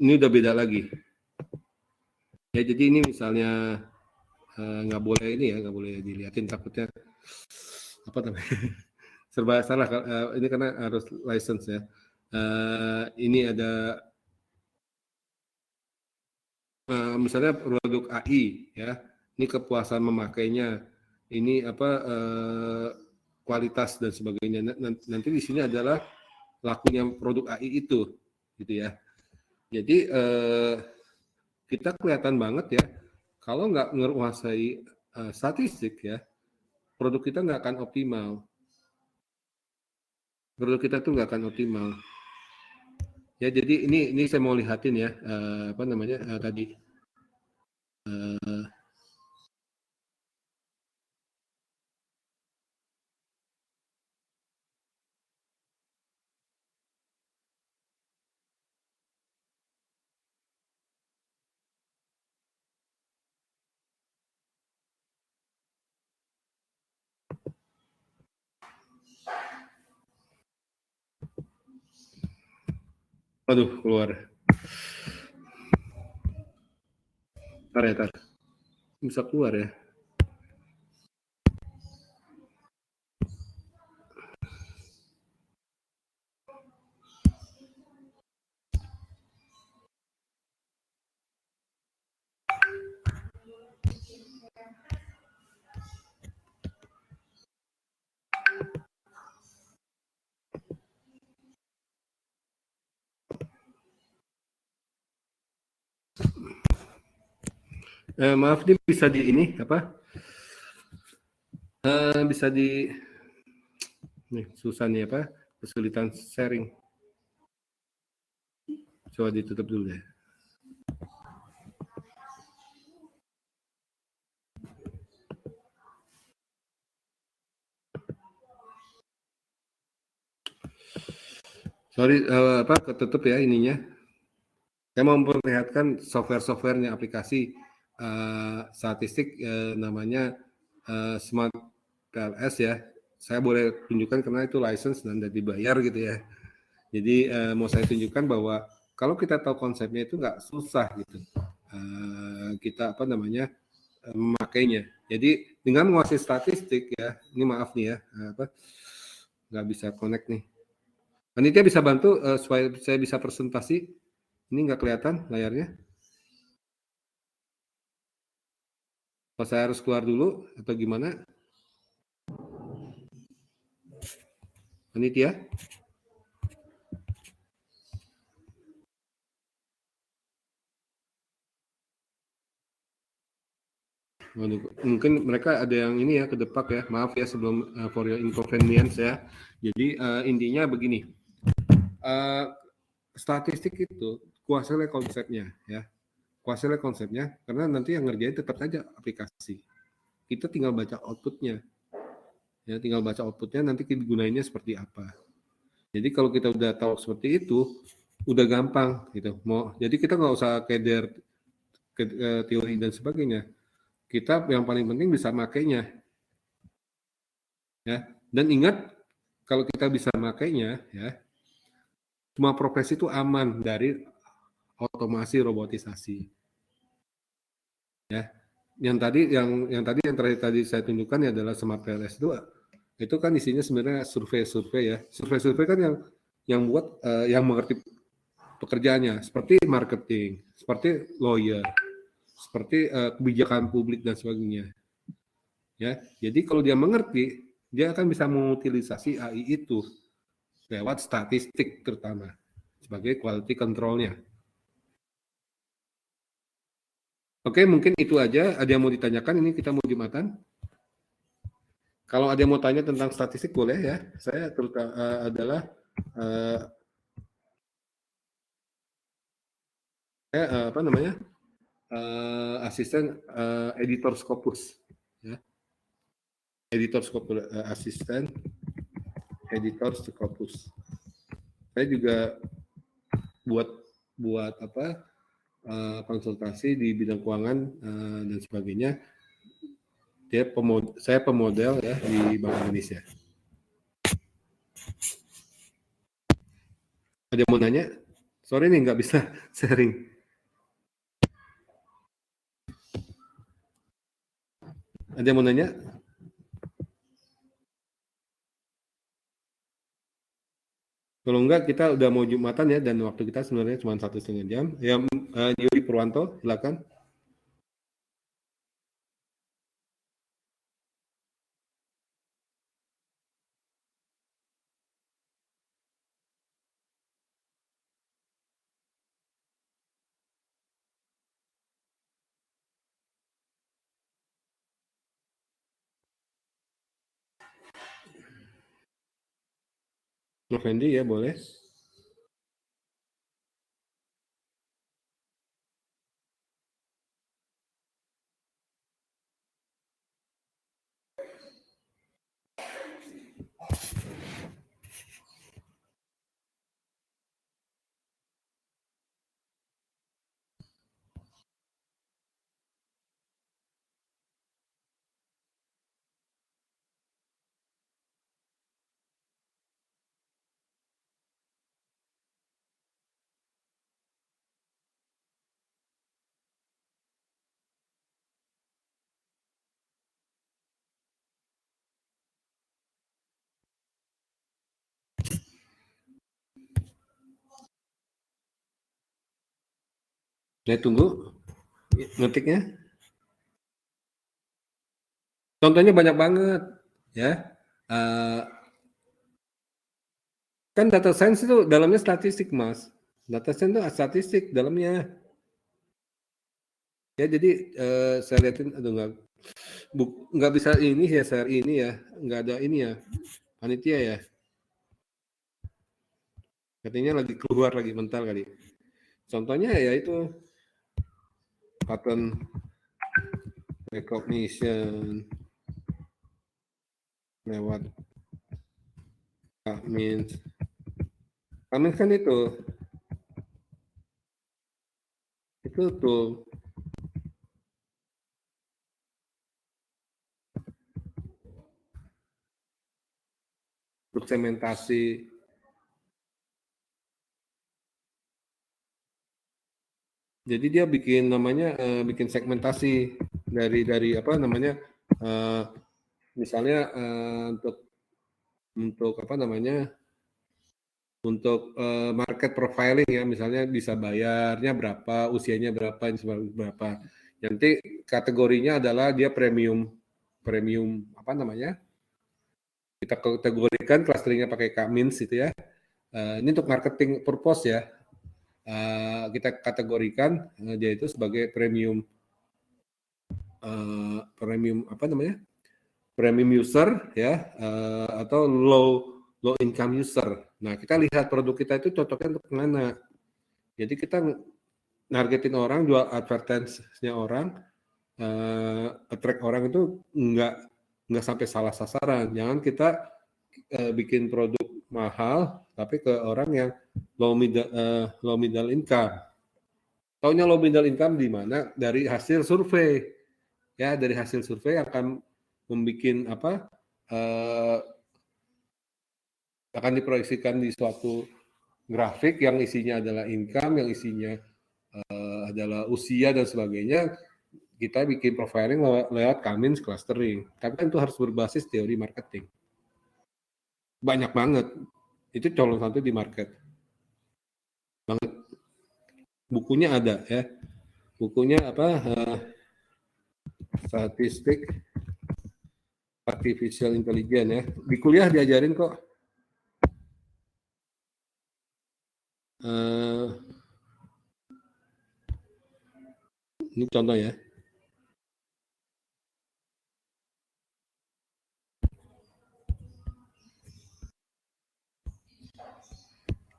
Ini udah beda lagi. Ya, jadi ini misalnya nggak boleh ini ya, nggak boleh dilihatin, takutnya apa namanya serba salah. Ini karena harus license ya. Ini ada misalnya produk AI ya, ini kepuasan memakainya, ini apa kualitas dan sebagainya. Nanti di sini adalah lakunya produk AI itu, gitu ya. Jadi kita kelihatan banget ya, kalau nggak menguasai statistik ya, produk kita nggak akan optimal. Produk kita tuh nggak akan optimal. Ya, jadi ini saya mau lihatin ya, apa namanya tadi. Aduh, keluar. Tar. Bisa keluar ya. Maaf, ini bisa di ini apa? Bisa di nih, susah nih apa? Kesulitan sharing. Coba ditutup dulu ya. Sorry, apa ketutup ya ininya. Saya mau memperlihatkan software-softwarenya, aplikasi statistik namanya Smart PLS ya. Saya boleh tunjukkan karena itu license dan dibayar gitu ya. Jadi mau saya tunjukkan bahwa kalau kita tahu konsepnya itu nggak susah gitu. Kita apa namanya memakainya. Jadi dengan menguasai statistik ya, ini maaf nih ya, apa nggak bisa connect nih. Panitia bisa bantu supaya saya bisa presentasi. Ini nggak kelihatan layarnya. Apa saya harus keluar dulu atau gimana? Panitia? Mungkin mereka ada yang ini ya kedepak ya. Maaf ya sebelum for your inconvenience ya. Jadi intinya begini. Statistik itu kuasailah konsepnya ya. Kuasailah konsepnya karena nanti yang ngerjain tetap saja aplikasi. Kita tinggal baca outputnya. Ya, tinggal baca outputnya nanti digunainnya seperti apa. Jadi kalau kita udah tahu seperti itu, udah gampang gitu. Jadi kita nggak usah keder teori dan sebagainya. Kita yang paling penting bisa makainya. Ya. Dan ingat kalau kita bisa makainya ya, semua profesi itu aman dari otomasi robotisasi. Ya. Yang terakhir tadi saya tunjukkan adalah Smart PLS 2. Itu kan isinya sebenarnya survei-survei ya. Survei-survei kan yang buat yang mengerti pekerjaannya seperti marketing, seperti lawyer, seperti kebijakan publik dan sebagainya. Ya. Jadi kalau dia mengerti, dia akan bisa mengutilisasi AI itu lewat statistik terutama sebagai quality control-nya. Oke, mungkin itu aja. Ada yang mau ditanyakan? Ini kita mau Jumatan. Kalau ada yang mau tanya tentang statistik boleh ya. Saya terutama adalah apa namanya asisten editor Scopus, ya. Editor Scopus, asisten editor Scopus. Saya juga buat apa konsultasi di bidang keuangan dan sebagainya. Saya pemodel ya di Bank Indonesia. Ada yang mau nanya? Sorry nih nggak bisa sharing. Ada yang mau nanya? Kalau enggak kita udah mau Jumatan ya dan waktu kita sebenarnya cuma 1,5 jam. Ya, Yuri Purwanto, silakan. Novendi ya boleh. Saya tunggu ngetiknya. Contohnya banyak banget ya. Kan data science itu dalamnya statistik, Mas. Data science itu statistik dalamnya. Ya jadi saya lihatin, aduh nggak bisa ini ya share ini ya, nggak ada ini ya panitia ya. Katanya lagi keluar lagi mental kali. Contohnya ya itu pattern recognition lewat Cummins. Cummins kan itu tuh untuk segmentasi. Jadi dia bikin namanya bikin segmentasi dari apa namanya misalnya untuk apa namanya untuk market profiling ya, misalnya bisa bayarnya berapa, usianya berapa, berapa. Nanti kategorinya adalah dia premium apa namanya? Kita kategorikan clusteringnya pakai Cummins itu ya. Ini untuk marketing purpose ya. Kita kategorikan dia itu sebagai premium apa namanya? Premium user ya atau low income user. Nah, kita lihat produk kita itu cocoknya untuk mana. Jadi kita nargetin orang, jual advertensinya orang, attract orang itu nggak sampai salah sasaran. Jangan kita bikin produk mahal tapi ke orang yang low middle income. Taunya low middle income di mana? Dari hasil survei. Ya, dari hasil survei akan membuat akan diproyeksikan di suatu grafik yang isinya adalah income, yang isinya adalah usia dan sebagainya. Kita bikin profiling lewat Cummins clustering. Tapi kan itu harus berbasis teori marketing. Banyak banget. Itu colong satu di market. Banget. Bukunya ada ya. Bukunya apa? Statistik artificial intelligence ya. Di kuliah diajarin kok. Ini contoh ya.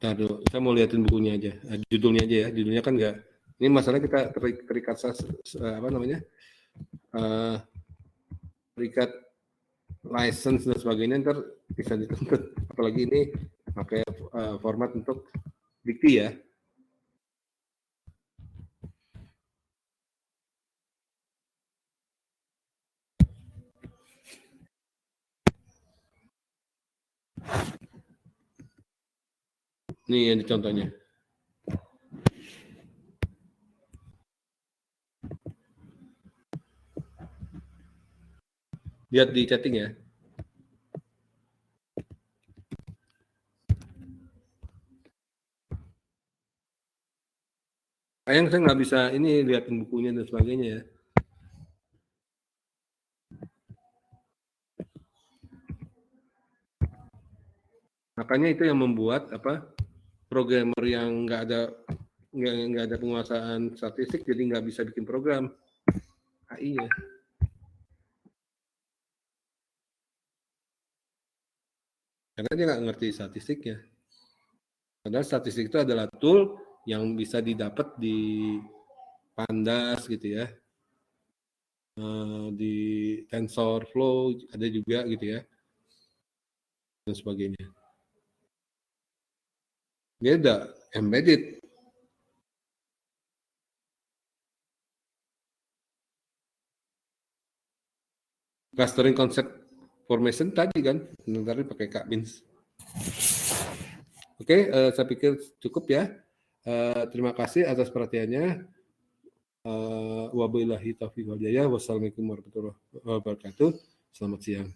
Aduh, saya mau liatin bukunya aja, judulnya aja ya. Judulnya kan nggak. Ini masalah kita terikat apa namanya? Terikat license dan sebagainya, ntar bisa dituntut. Apalagi ini pakai format untuk dikti ya. Nih yang contohnya. Lihat di chatting ya. Sayang saya nggak bisa ini liatin bukunya dan sebagainya ya. Makanya itu yang membuat apa programmer yang nggak ada penguasaan statistik jadi nggak bisa bikin program AI ya. Karena dia nggak ngerti statistiknya. Padahal statistik itu adalah tool yang bisa didapat di Pandas gitu ya, di TensorFlow ada juga gitu ya, dan sebagainya. Dia udah embedded. Clustering concept formation tadi kan, sebentar pakai Cummins. Oke, saya pikir cukup ya. Terima kasih atas perhatiannya. Wabillahi taufiq wal hidayah. Wassalamualaikum warahmatullahi wabarakatuh. Selamat siang.